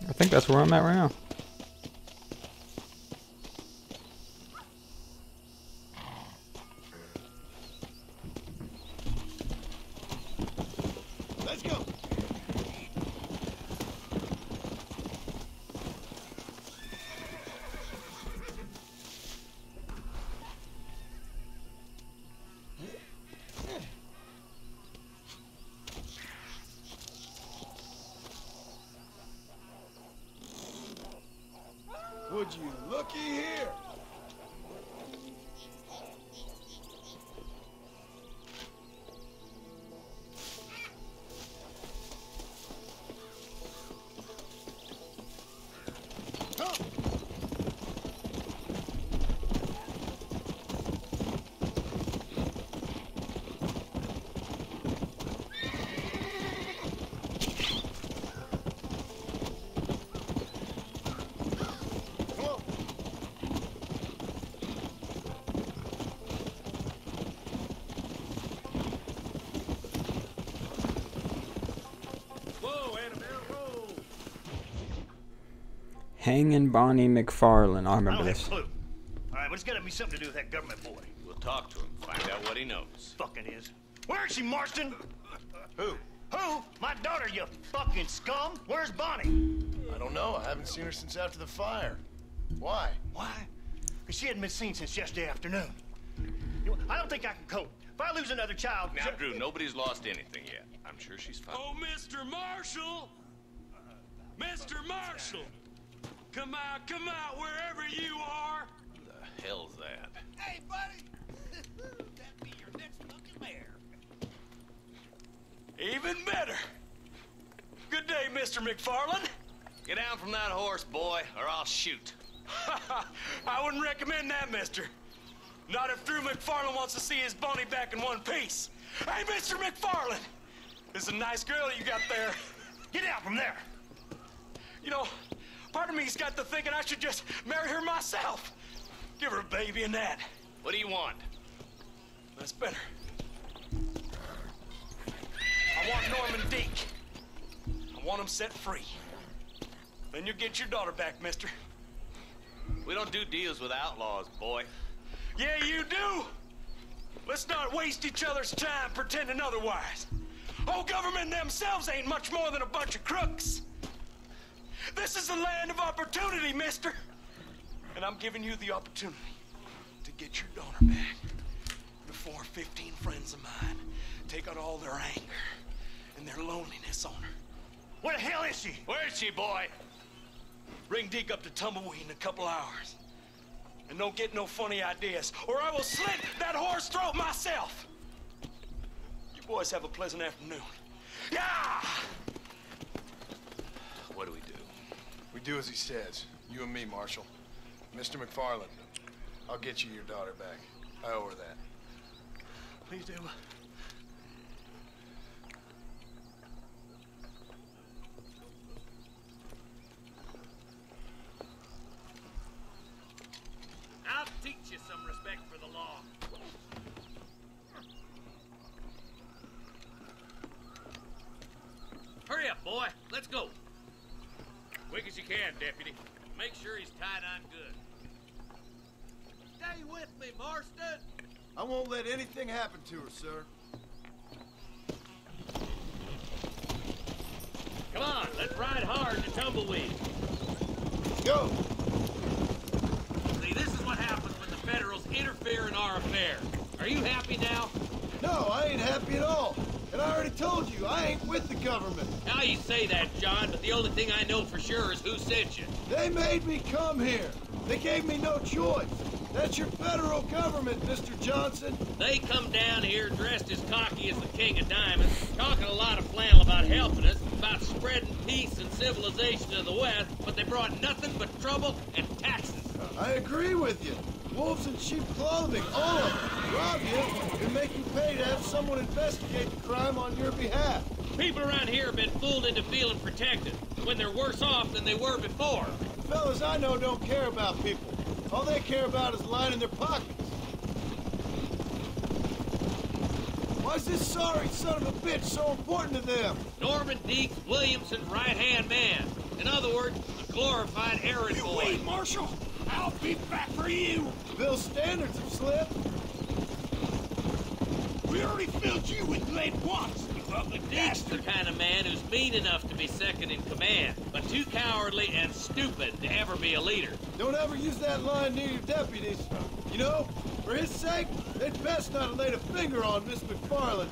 I think that's where I'm at right now. Let's go. Would you looky here? Hanging Bonnie McFarlane. I remember this. All right, what's got to be something to do with that government boy? We'll talk to him, find out what he knows. Fucking is. Where is she, Marston? Who? Who? My daughter, you fucking scum. Where's Bonnie? I don't know. I haven't seen her since after the fire. Why? Why? Because she hadn't been seen since yesterday afternoon. I don't think I can cope. If I lose another child... Now, Drew, nobody's lost anything yet. I'm sure she's fine. Oh, Mr. Marshall! Mr. Marshall! Come out, wherever you are! Who the hell's that? Hey, buddy! That be your next fucking mayor. Even better! Good day, Mr. McFarlane. Get down from that horse, boy, or I'll shoot. I wouldn't recommend that, mister. Not if Drew McFarlane wants to see his Bonnie back in one piece. Hey, Mr. McFarlane! This is a nice girl you got there. Get out from there! You know, part of me's got to thinking I should just marry her myself. Give her a baby and that. What do you want? That's better. I want Norman Deke. I want him set free. Then you get your daughter back, mister. We don't do deals with outlaws, boy. Yeah, you do. Let's not waste each other's time pretending otherwise. Oh, government themselves ain't much more than a bunch of crooks. This is the land of opportunity, mister. And I'm giving you the opportunity to get your daughter back before 15 friends of mine take out all their anger and their loneliness on her. Where the hell is she? Where is she, boy? Bring Deke up to Tumbleweed in a couple hours. And don't get no funny ideas, or I will slit that horse throat myself. You boys have a pleasant afternoon. Yeah! What do we do? We do as he says. You and me, Marshal. Mr. McFarlane, I'll get you your daughter back. I owe her that. Please do. I'll teach you some respect for the law. Hurry up, boy. Let's go. Quick as you can, deputy. Make sure he's tied on good. Stay with me, Marston. I won't let anything happen to her, sir. Come on, let's ride hard to Tumbleweed. Go! See, this is what happens when the Federals interfere in our affair. Are you happy now? No, I ain't happy at all. And I already told you, I ain't with the government. Now you say that, John, but the only thing I know for sure is who sent you. They made me come here. They gave me no choice. That's your federal government, Mr. Johnson. They come down here dressed as cocky as the King of Diamonds, talking a lot of flannel about helping us, about spreading peace and civilization to the West, but they brought nothing but trouble and taxes. I agree with you. Wolves in sheep clothing, all of them. Rob you and make you pay to have someone investigate the crime on your behalf. People around here have been fooled into feeling protected, when they're worse off than they were before. The fellas I know don't care about people. All they care about is lining their pockets. Why's this sorry son of a bitch so important to them? Norman Deeks Williamson's right-hand man. In other words, a glorified errand boy. Wait, Marshal! I'll be back for you! Bill's standards have slipped. We already filled you with lead once, you ugly Deeks the kind of man who's mean enough to be second in command, but too cowardly and stupid to ever be a leader. Don't ever use that line near your deputies. You know, for his sake, they'd best not have laid a finger on Miss McFarland.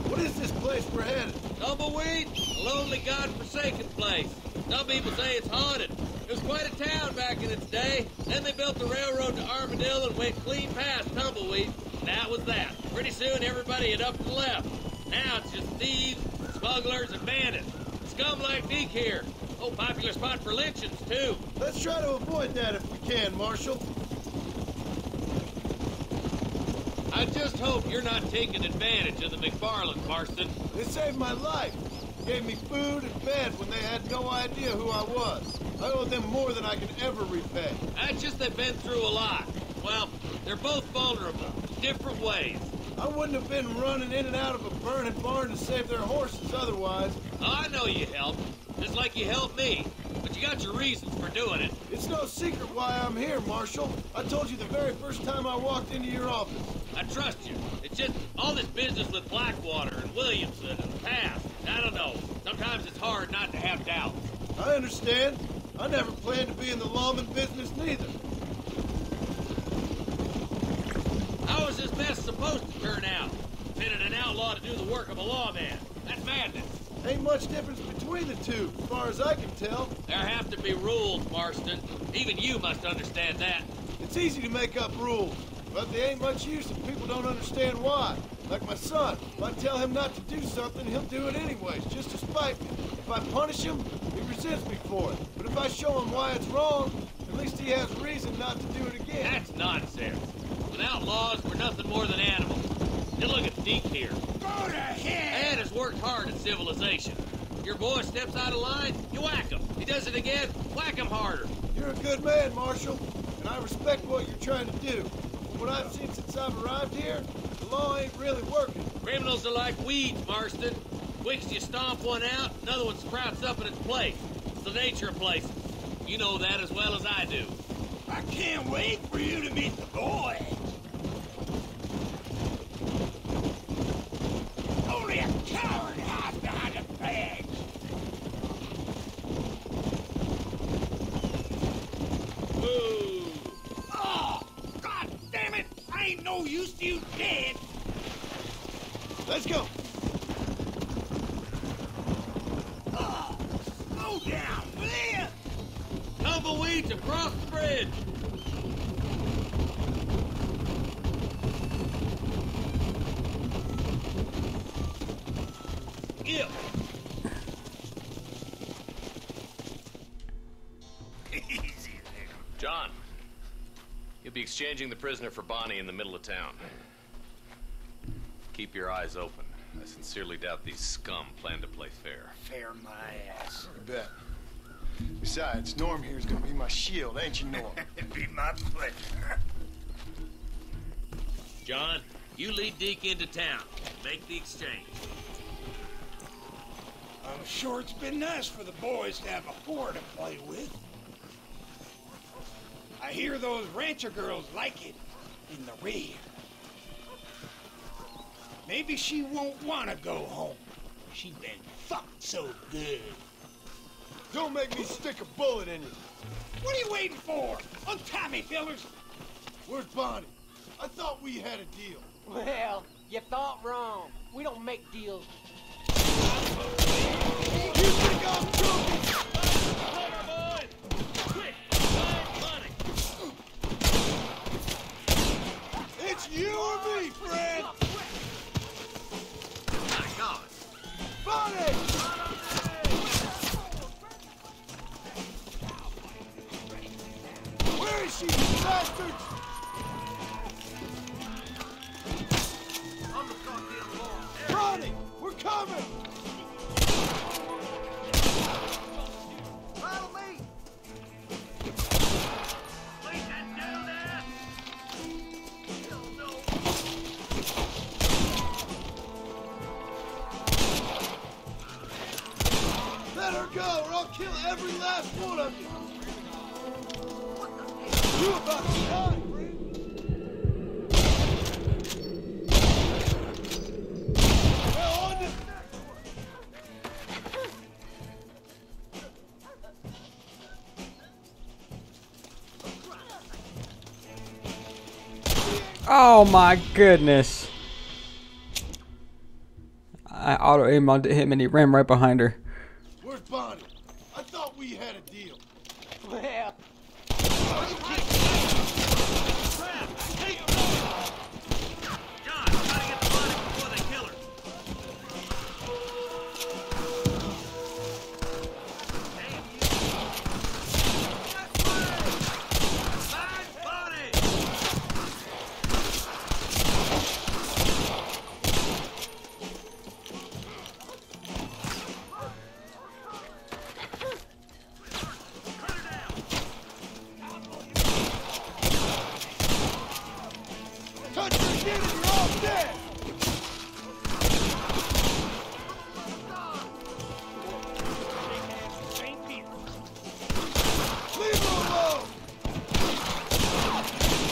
What is this place we're headed? Tumbleweed, a lonely, god-forsaken place. Some people say it's haunted. It was quite a town back in its day. Then they built the railroad to Armadillo and went clean past Tumbleweed. And that was that. Pretty soon everybody had up and left. Now it's just thieves, smugglers, and bandits. Scum like Deke here. Oh, popular spot for lynchings, too. Let's try to avoid that if we can, Marshal. I just hope you're not taking advantage of the McFarland, Marston. They saved my life. Gave me food and bed when they had no idea who I was. I owe them more than I can ever repay. That's just they've been through a lot. Well, they're both vulnerable, different ways. I wouldn't have been running in and out of a burning barn to save their horses otherwise. Oh, I know you helped, just like you helped me. But you got your reasons for doing it. It's no secret why I'm here, Marshal. I told you the very first time I walked into your office. I trust you. It's just all this business with Blackwater and Williamson and the past. I don't know. Sometimes it's hard not to have doubts. I understand. I never planned to be in the lawman business neither. How is this mess supposed to turn out? Pitted an outlaw to do the work of a lawman. That's madness. Ain't much difference between the two, as far as I can tell. There have to be rules, Marston. Even you must understand that. It's easy to make up rules, but they ain't much use if people don't understand why. Like my son, if I tell him not to do something, he'll do it anyways, just to spite me. If I punish him, he resents me for it. But if I show him why it's wrong, at least he has reason not to do it again. That's nonsense. With outlaws, we're nothing more than animals. You look at Deke here. Go to hell! Ed has worked hard at civilization. Your boy steps out of line, you whack him. He does it again, whack him harder. You're a good man, Marshal, and I respect what you're trying to do. From what I've seen since I've arrived here, the law ain't really working. Criminals are like weeds, Marston. Quick as you stomp one out, another one sprouts up in its place. It's the nature of places. You know that as well as I do. I can't wait for you to meet the boy. Only a coward hides behind a badge. Woo! Oh, God damn it! I ain't no use to you dead. Let's go. Oh, slow down, will ya? Tumbleweeds across the bridge. Yep. Easy there. John, you'll be exchanging the prisoner for Bonnie in the middle of town. Keep your eyes open. I sincerely doubt these scum plan to play fair. Fair my ass. You bet. Besides, Norm here's gonna be my shield, ain't you, Norm? It'd be my pleasure. John, you lead Deke into town. Make the exchange. I'm sure it's been nice for the boys to have a whore to play with. I hear those rancher girls like it in the rear. Maybe she won't want to go home. She been fucked so good. Don't make me stick a bullet in you. What are you waiting for? Untie me, fellers. Where's Bonnie? I thought we had a deal. Well, you thought wrong. We don't make deals. You think I'm joking? It's you or me, friend! My God! Bonnie! Where is she, you bastards? Bonnie! We're coming! Follow me! Let her go, or I'll kill every last one of you! You about to die, friend! Well, on to... Oh my goodness. I auto aimed onto him and he ran right behind her. Where's Bonnie? I thought we had a deal. Well... Touch your kid and you're all dead! Leave her alone!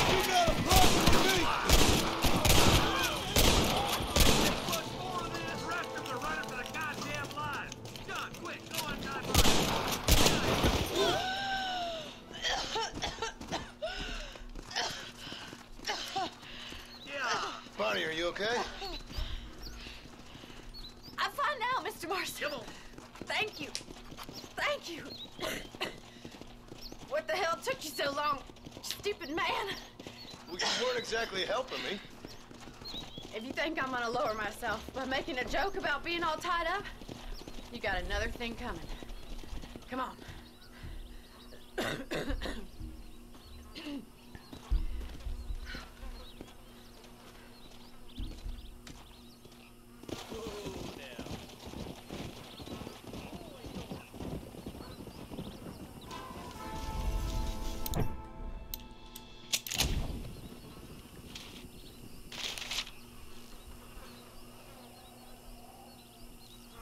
You got a problem with me! Bonnie, are you okay? I'm fine now, Mr. Marston. Thank you. Thank you. What the hell took you so long, stupid man? Well, you weren't exactly helping me. If you think I'm gonna lower myself by making a joke about being all tied up, you got another thing coming. Come on.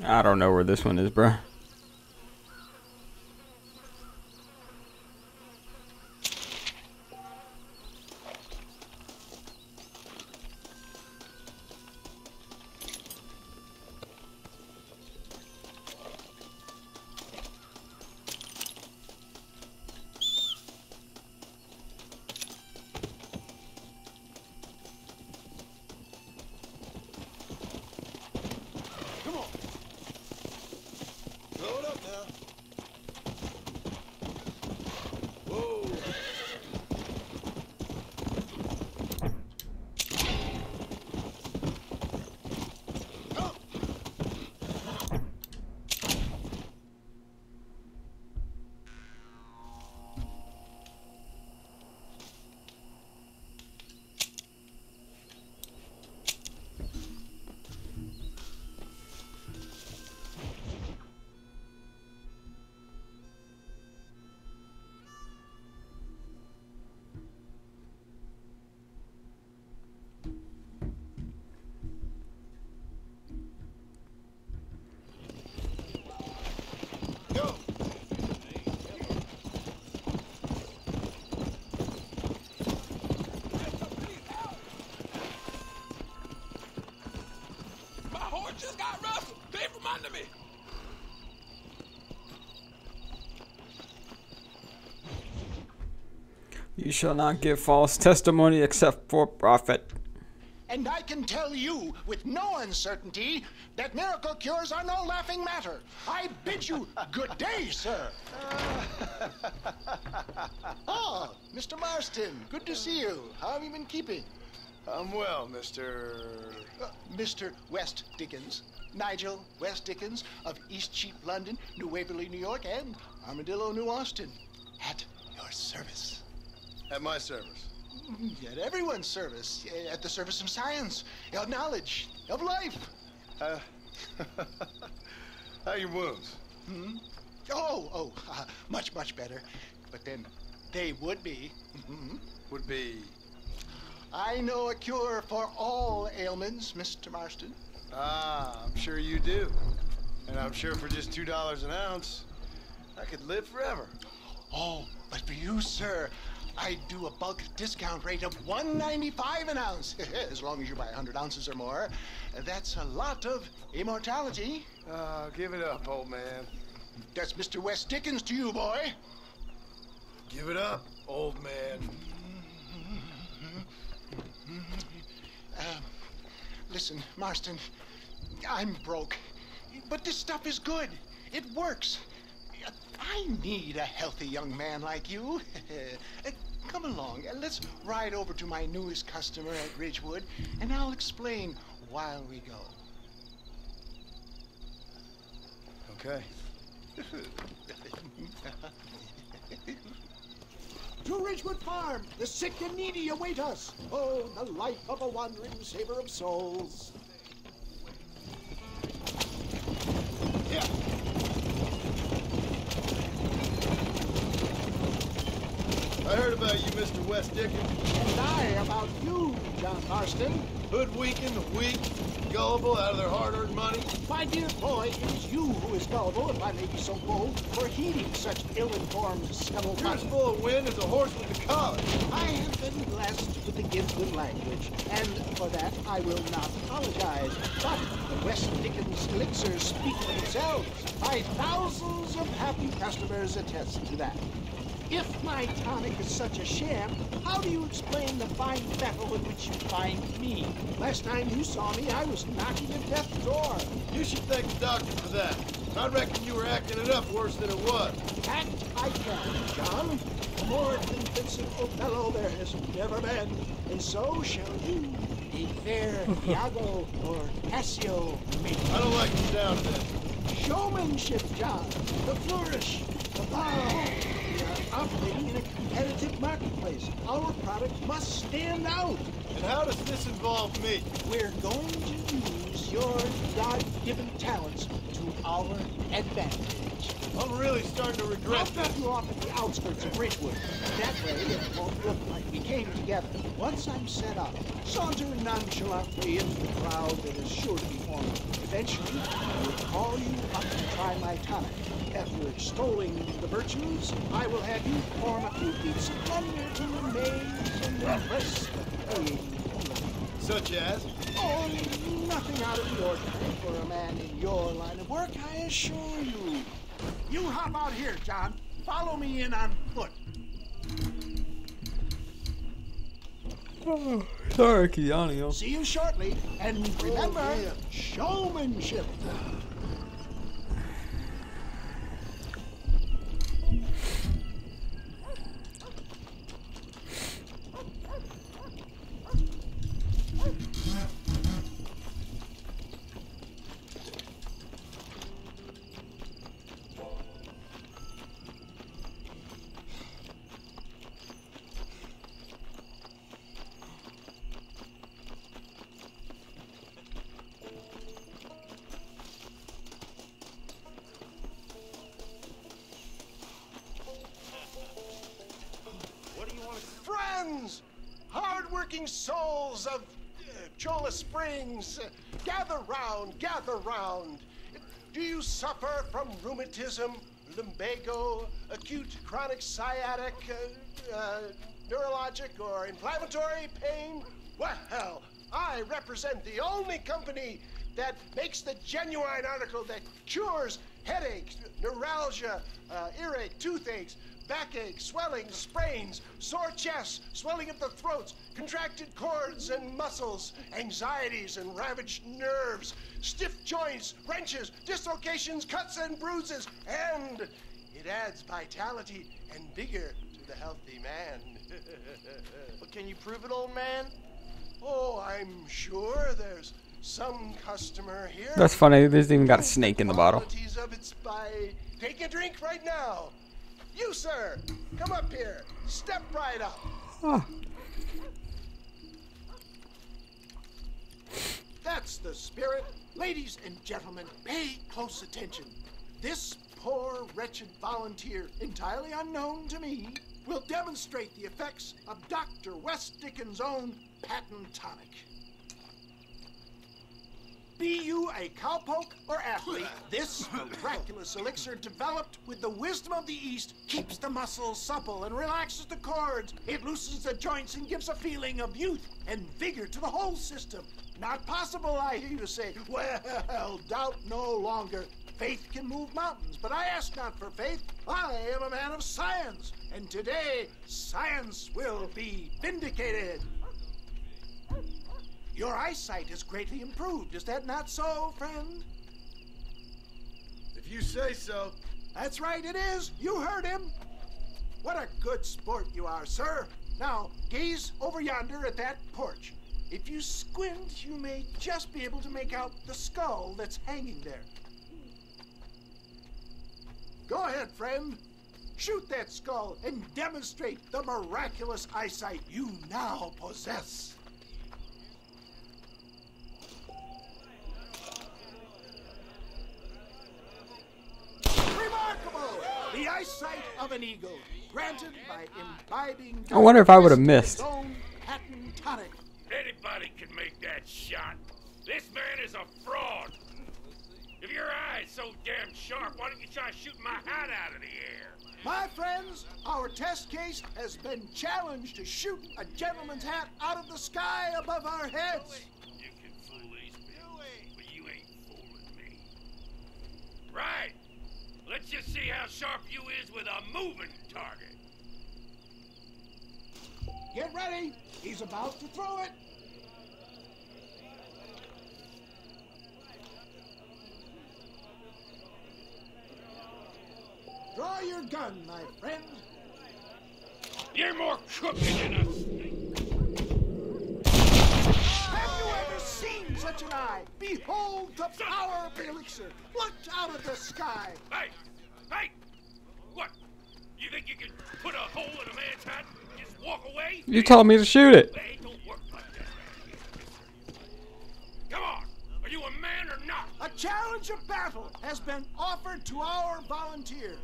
I don't know where this one is, bruh. Blow it up now. Whoa. Go. My horse just got rustled. Came from under me. You shall not give false testimony except for profit. And I can tell you with no uncertainty that miracle cures are no laughing matter. I bid you good day, sir. Oh, Mr. Marston, good to see you. How have you been keeping? I'm well, Mr. Mr. West Dickens. Nigel West Dickens of East Cheap, London, New Waverly, New York, and Armadillo, New Austin. At your service. At my service. At everyone's service. At the service of science, of knowledge, of life. How are your wounds? Much, much better. But then they would be. Would be? I know a cure for all ailments, Mr. Marston. Ah, I'm sure you do. And I'm sure for just $2 an ounce, I could live forever. Oh, but for you, sir, I do a bulk discount rate of $1.95 an ounce, as long as you buy 100 ounces or more. That's a lot of immortality. Give it up, old man. That's Mr. West Dickens to you, boy. Give it up, old man. Listen, Marston, I'm broke, but this stuff is good. It works. I need a healthy young man like you. Come along, let's ride over to my newest customer at Ridgewood, and I'll explain while we go. Okay. To Ridgewood Farm, the sick and needy await us. Oh, the life of a wandering saver of souls. Yeah. I heard about you, Mr. West Dickens. And I about you, John Marston. Hoodwinking the weak, gullible out of their hard-earned money. My dear boy, it is you who is gullible, if I may be so bold, for heeding such ill-informed scuttlebutt. You're as full of wind as a horse with a collar. I have been blessed with the gift of language, and for that I will not apologize. But the West Dickens elixirs speak for themselves. My thousands of happy customers attest to that. If my tonic is such a sham, how do you explain the fine battle in which you find me? Last time you saw me, I was knocking at death's door. You should thank the doctor for that. I reckon you were acting it up worse than it was. Act I can, John. A more convincing Othello there has never been, and so shall you. A fair Iago or Cassio meet. I don't like you down to this. Showmanship, John. The flourish, the bow. We are operating in a competitive marketplace. Our product must stand out. And how does this involve me? We're going to use your God-given talents to our advantage. I'm really starting to regret I'll drop you off at the outskirts of Ridgewood. That way it won't look like we came together. Once I'm set up, saunter nonchalantly into the crowd that is sure to be forming. Eventually, I will call you up to try my tonic. After extolling the virtues, I will have you perform a few feats of wonder to amaze and impress the paying public. Such as? Oh, nothing out of the ordinary for a man in your line of work, I assure you. You hop out here, John. Follow me in on foot. Oh, sorry, Keanu. See you shortly, and remember, showmanship. Friends, hard-working souls of Cholla Springs, gather round, gather round. Do you suffer from rheumatism, lumbago, acute chronic sciatic, neurologic or inflammatory pain? Well, I represent the only company that makes the genuine article that cures headaches, neuralgia, earache, toothaches, backache, swelling, sprains, sore chests, swelling of the throats, contracted cords and muscles, anxieties and ravaged nerves, stiff joints, wrenches, dislocations, cuts and bruises, and it adds vitality and vigor to the healthy man. But can you prove it, old man? Oh, I'm sure there's some customer here. That's funny. There's even got a snake in the bottle. Qualities of its by take a drink right now. You, sir, come up here. Step right up. Oh. That's the spirit. Ladies and gentlemen, pay close attention. This poor, wretched volunteer, entirely unknown to me, will demonstrate the effects of Dr. West Dickens' own patent tonic. Be you a cowpoke or athlete, this miraculous elixir developed with the wisdom of the East keeps the muscles supple and relaxes the cords. It loosens the joints and gives a feeling of youth and vigor to the whole system. Not possible, I hear you say. Well, doubt no longer. Faith can move mountains, but I ask not for faith. I am a man of science, and today science will be vindicated. Your eyesight is greatly improved. Is that not so, friend? If you say so. That's right, it is. You heard him. What a good sport you are, sir. Now, gaze over yonder at that porch. If you squint, you may just be able to make out the skull that's hanging there. Go ahead, friend. Shoot that skull and demonstrate the miraculous eyesight you now possess. Remarkable! The eyesight of an eagle, granted by imbibing... I wonder if I would have missed. Patent tonic. Anybody can make that shot. This man is a fraud. If your eye's so damn sharp, why don't you try shooting my hat out of the air? My friends, our test case has been challenged to shoot a gentleman's hat out of the sky above our heads. You can fool these people, but you ain't fooling me. Right. Let's just see how sharp you is with a moving target. Get ready. He's about to throw it. Draw your gun, my friend. You're more crooked than a snake. Have you ever seen such an eye? Behold the power of the elixir. Look out of the sky. Hey! Hey! What? You think you can put a hole in a man's hat and just walk away? You told me to shoot it. They don't work like that. Come on! Are you a man or not? A challenge of battle has been offered to our volunteer.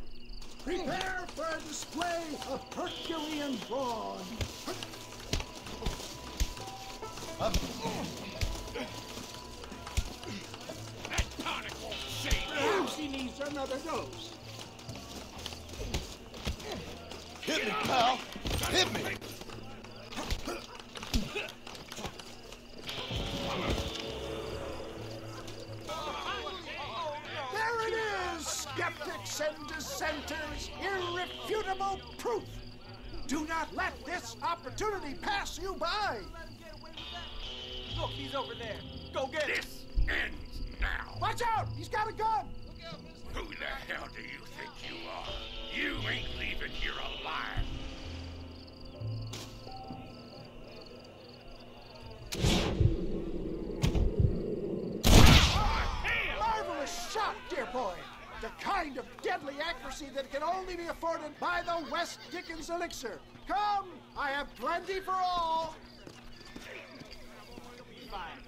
Prepare for a display of Herculean brawn. That tonic won't save you. Perhaps he needs another dose. Hit me, pal. Hit me. There it is, skeptics and dissenters. Irrefutable proof. Do not let this opportunity pass you by. Look, he's over there. Go get him. This ends now. Watch out! He's got a gun. Who the hell do you think you are? You ain't leaving here alive. Marvelous shot, dear boy. The kind of deadly accuracy that can only be afforded by the West Dickens elixir. Come, I have plenty for all. Fine.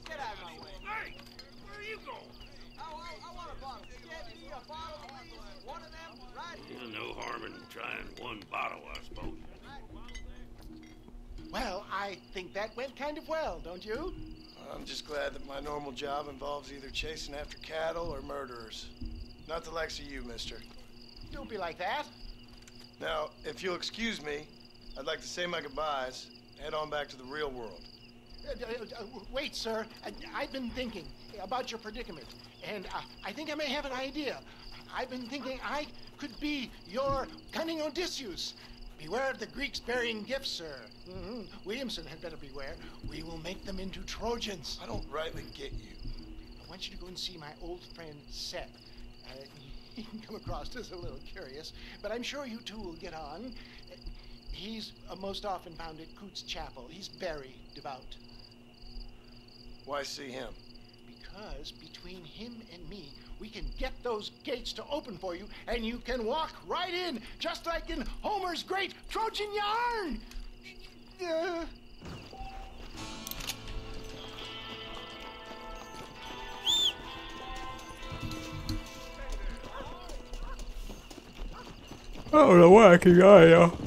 Get out of my way. Hey, where are you going? I want a bottle. Get me a bottle, please. One of them, right here. There's no harm in trying one bottle, I suppose. Well, I think that went kind of well, don't you? I'm just glad that my normal job involves either chasing after cattle or murderers. Not the likes of you, mister. Don't be like that. Now, if you'll excuse me, I'd like to say my goodbyes and head on back to the real world. Wait, sir. I've been thinking about your predicament, and I think I may have an idea. I've been thinking I could be your cunning Odysseus. Beware of the Greeks bearing gifts, sir. Williamson had better beware. We will make them into Trojans. I don't rightly get you. I want you to go and see my old friend Seth. He can come across as a little curious, but I'm sure you two will get on. He's most often found at Coots Chapel. He's very devout. Why see him? Because between him and me, we can get those gates to open for you, and you can walk right in, just like in Homer's great Trojan yarn! I don't know why I can go, yo.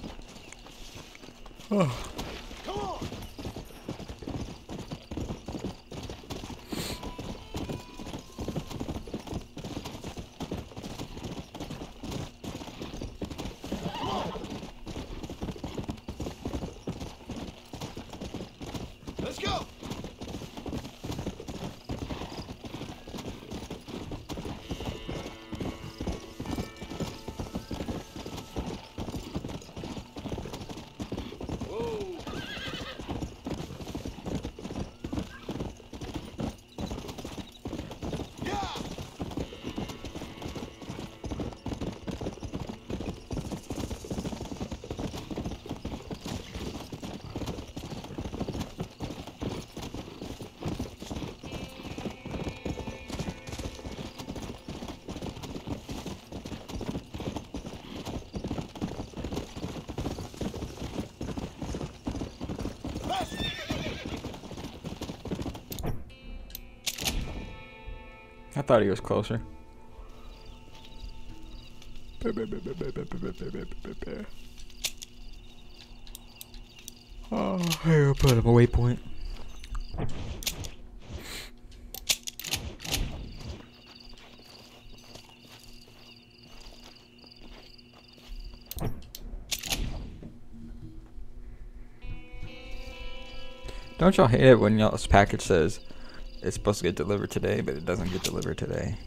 Oh. Come on! Let's go! I thought he was closer. Oh, here, I'll put up a waypoint. Don't y'all hate it when y'all's package says it's supposed to get delivered today, but it doesn't get delivered today?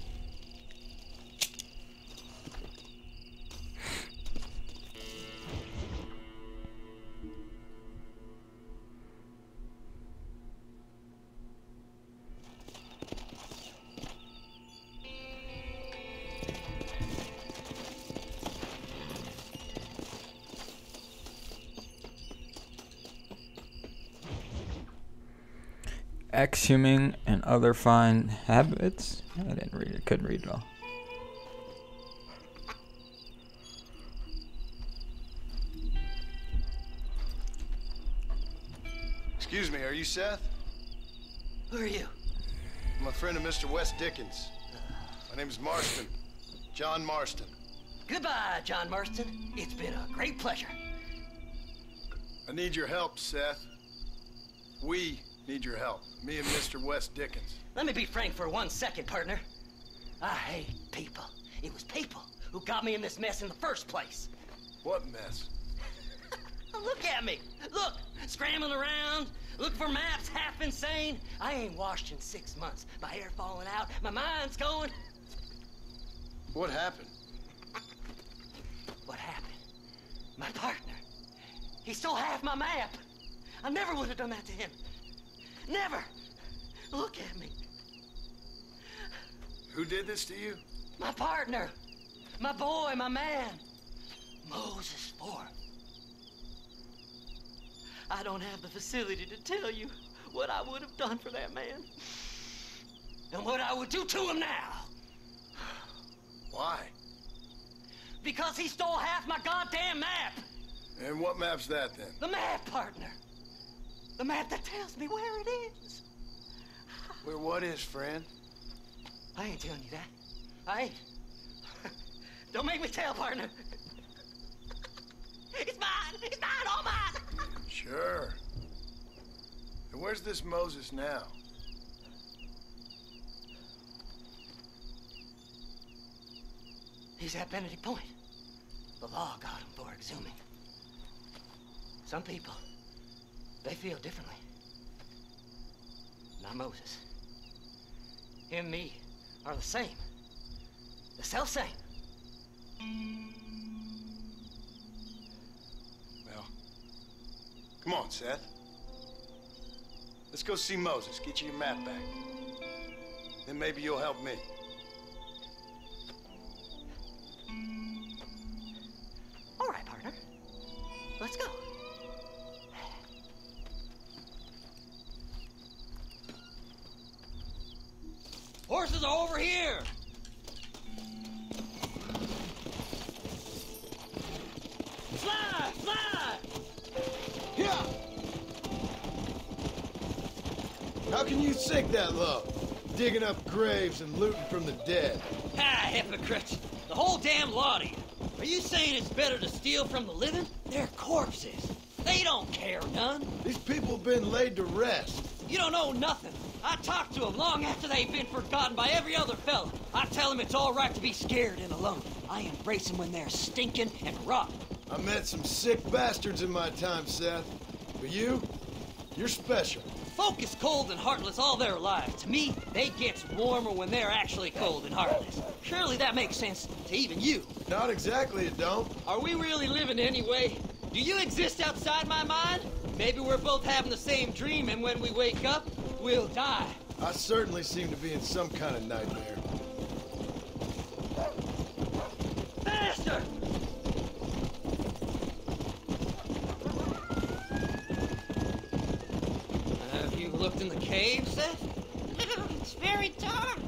EXHUMING and other fine habits. I didn't read it. Couldn't read it all. Excuse me, are you Seth? Who are you? I'm a friend of Mr. Wes Dickens. My name's Marston. John Marston. Goodbye, John Marston. It's been a great pleasure. I need your help, Seth. We need your help. Me and Mr. Wes Dickens. Let me be frank for 1 second, partner. I hate people. It was people who got me in this mess in the first place. What mess? Look at me. Look, scrambling around, looking for maps, half insane. I ain't washed in 6 months. My hair falling out, my mind's going. What happened? What happened? My partner. He stole half my map. I never would have done that to him. Never! Look at me. Who did this to you? My partner. My boy, my man. Moses Ford. I don't have the facility to tell you what I would have done for that man. And what I would do to him now. Why? Because he stole half my goddamn map. And what map's that, then? The map, partner. The map that tells me where it is. Where what is, friend? I ain't telling you that. I ain't. Don't make me tell, partner. It's mine! It's mine! All mine! Sure. And where's this Moses now? He's at Benedict Point. The law got him for exhuming. Some people, they feel differently. Not Moses. Him and me are the same. The self-same. Well, come on, Seth. Let's go see Moses, get you your map back. Then maybe you'll help me. All right, partner. Let's go. Horses are over here! Fly! Fly! Yeah! How can you sink that low? Digging up graves and looting from the dead. Ah, hypocrites! The whole damn lot of you. Are you saying it's better to steal from the living? They're corpses. They don't care none. These people have been laid to rest. You don't know nothing. I talk to them long after they've been forgotten by every other fella. I tell them it's all right to be scared and alone. I embrace them when they're stinking and rotten. I met some sick bastards in my time, Seth. But you're special. Folk is cold and heartless all their lives. To me, they gets warmer when they're actually cold and heartless. Surely that makes sense to even you. Not exactly, it don't. Are we really living anyway? Do you exist outside my mind? Maybe we're both having the same dream, and when we wake up, we'll die. I certainly seem to be in some kind of nightmare. Faster! Have you looked in the cave, Seth? It's very dark.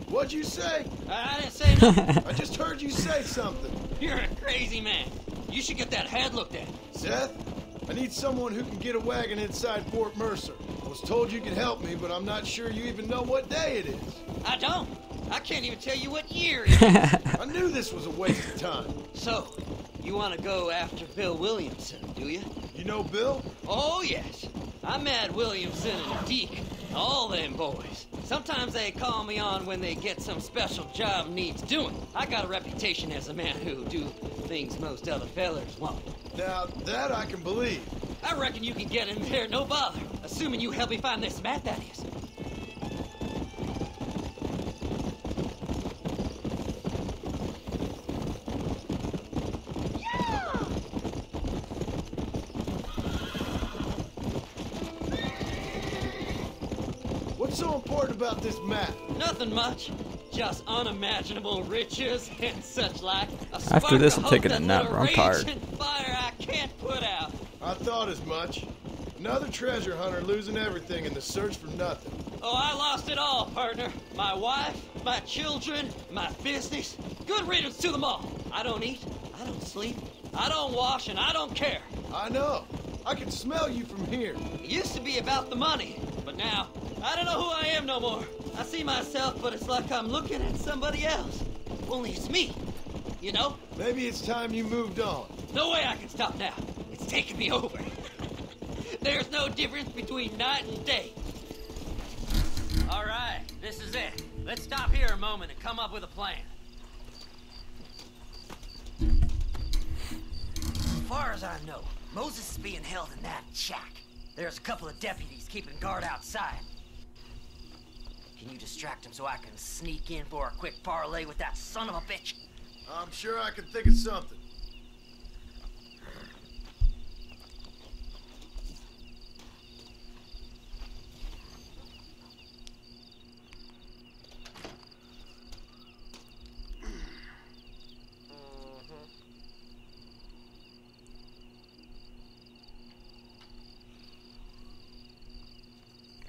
What'd you say? I didn't say nothing. I just heard you say something. You're a crazy man. You should get that head looked at. Seth, I need someone who can get a wagon inside Fort Mercer. I was told you could help me, but I'm not sure you even know what day it is. I don't. I can't even tell you what year it is. I knew this was a waste of time. So, you want to go after Bill Williamson, do you? You know Bill? Oh, yes. I met Williamson and Deke, all them boys. Sometimes they call me on when they get some special job needs doing. I got a reputation as a man who do things most other fellers won't. Now, that I can believe. I reckon you can get in there, no bother. Assuming you help me find this map, that is. What's so important about this map? Nothing much. Just unimaginable riches and such like. After this, I'm taking a nap, bro. I'm tired. Fire I can't put out. I thought as much. Another treasure hunter losing everything in the search for nothing. Oh, I lost it all, partner. My wife, my children, my business. Good riddance to them all. I don't eat, I don't sleep, I don't wash, and I don't care. I know. I can smell you from here. It used to be about the money, but now, I don't know who I am no more. I see myself, but it's like I'm looking at somebody else. Only it's me, you know? Maybe it's time you moved on. No way I can stop now. It's taking me over. There's no difference between night and day. All right, this is it. Let's stop here a moment and come up with a plan. As far as I know, Moses is being held in that shack. There's a couple of deputies keeping guard outside. Can you distract him so I can sneak in for a quick parlay with that son of a bitch? I'm sure I can think of something.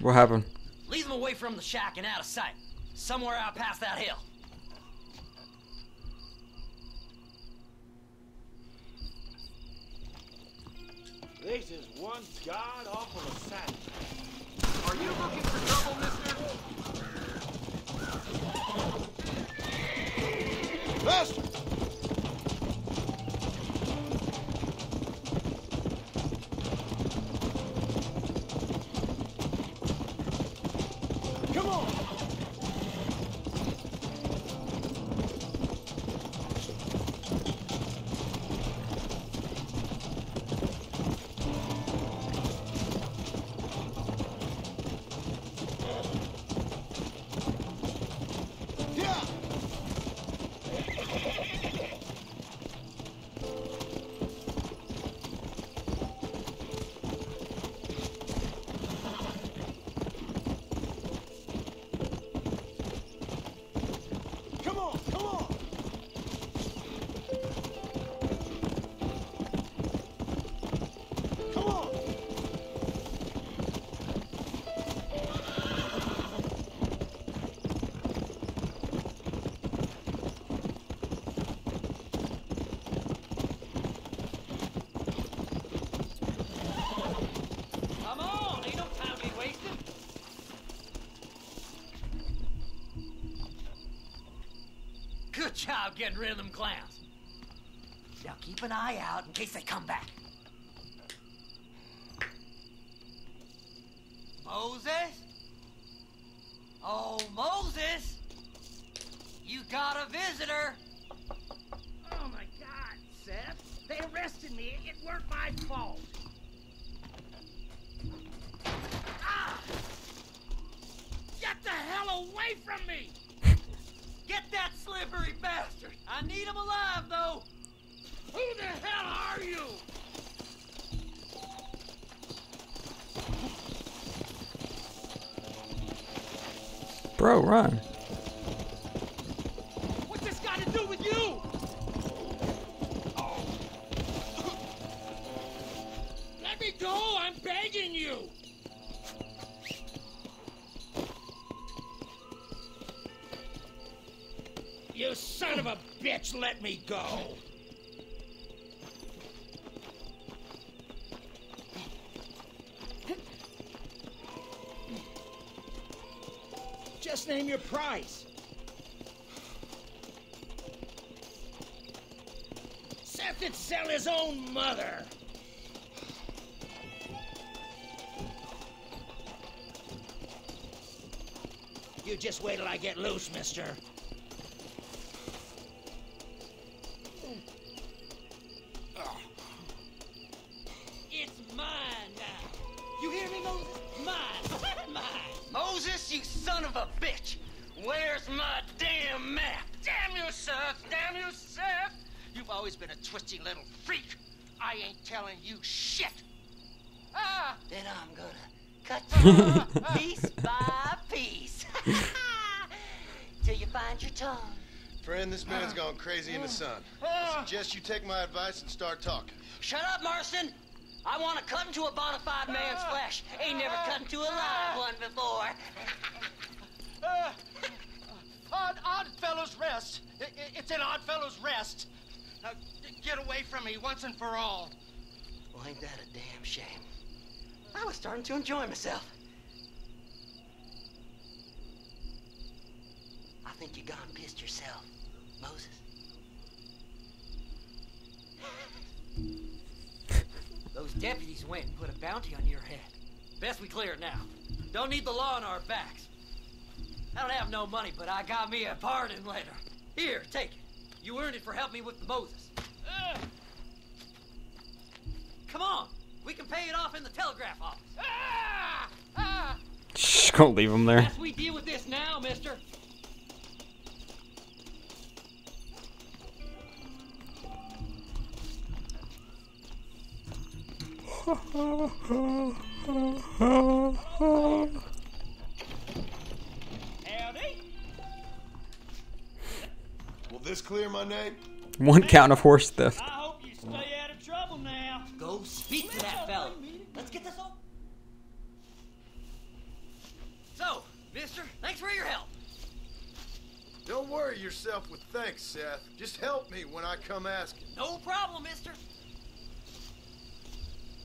What happened? Lead them away from the shack and out of sight. Somewhere out past that hill. This is one god-awful assassin. Are you looking for trouble, mister? Faster! Come on! job getting rid of them clowns. Now keep an eye out in case they come back. Moses? Oh, Moses! You got a visitor! Oh my God, Seth. They arrested me. It weren't my fault. Ah! Get the hell away from me! Get that slippery bastard! I need him alive, though! Who the hell are you? Bro, run. What's this got to do with you? Let me go! I'm begging you! You son of a bitch, let me go! Just name your price. Seth would sell his own mother. You just wait till I get loose, mister. It's mine now. You hear me, Moses? Mine. Mine. Moses, you son of a bitch! Where's my damn map? Damn you, Seth! Damn you, Seth! You've always been a twisty little freak. I ain't telling you shit. Ah! Then I'm gonna cut you piece by piece. Till you find your tongue. Friend, this man's gone crazy in the sun. I suggest you take my advice and start talking. Shut up, Marston! I want to cut into a bona fide man's flesh. Ain't never cut into a live one before. Odd Fellow's Rest. It's an Odd Fellow's Rest. Now, get away from me once and for all. Well, ain't that a damn shame? I was starting to enjoy myself. I think you gone pissed yourself, Moses. Those deputies went and put a bounty on your head. Best we clear it now. Don't need the law on our backs. I don't have no money, but I got me a pardon later. Here, take it. You earned it for helping me with the Moses. Come on. We can pay it off in the telegraph office. Shh, don't leave him there. Best we deal with this now, mister. Howdy. Will this clear my name? One count of horse theft. I hope you stay out of trouble now. Go speak to that fella. Let's get this over. So, mister, thanks for your help. Don't worry yourself with thanks, Seth. Just help me when I come asking. No problem, mister.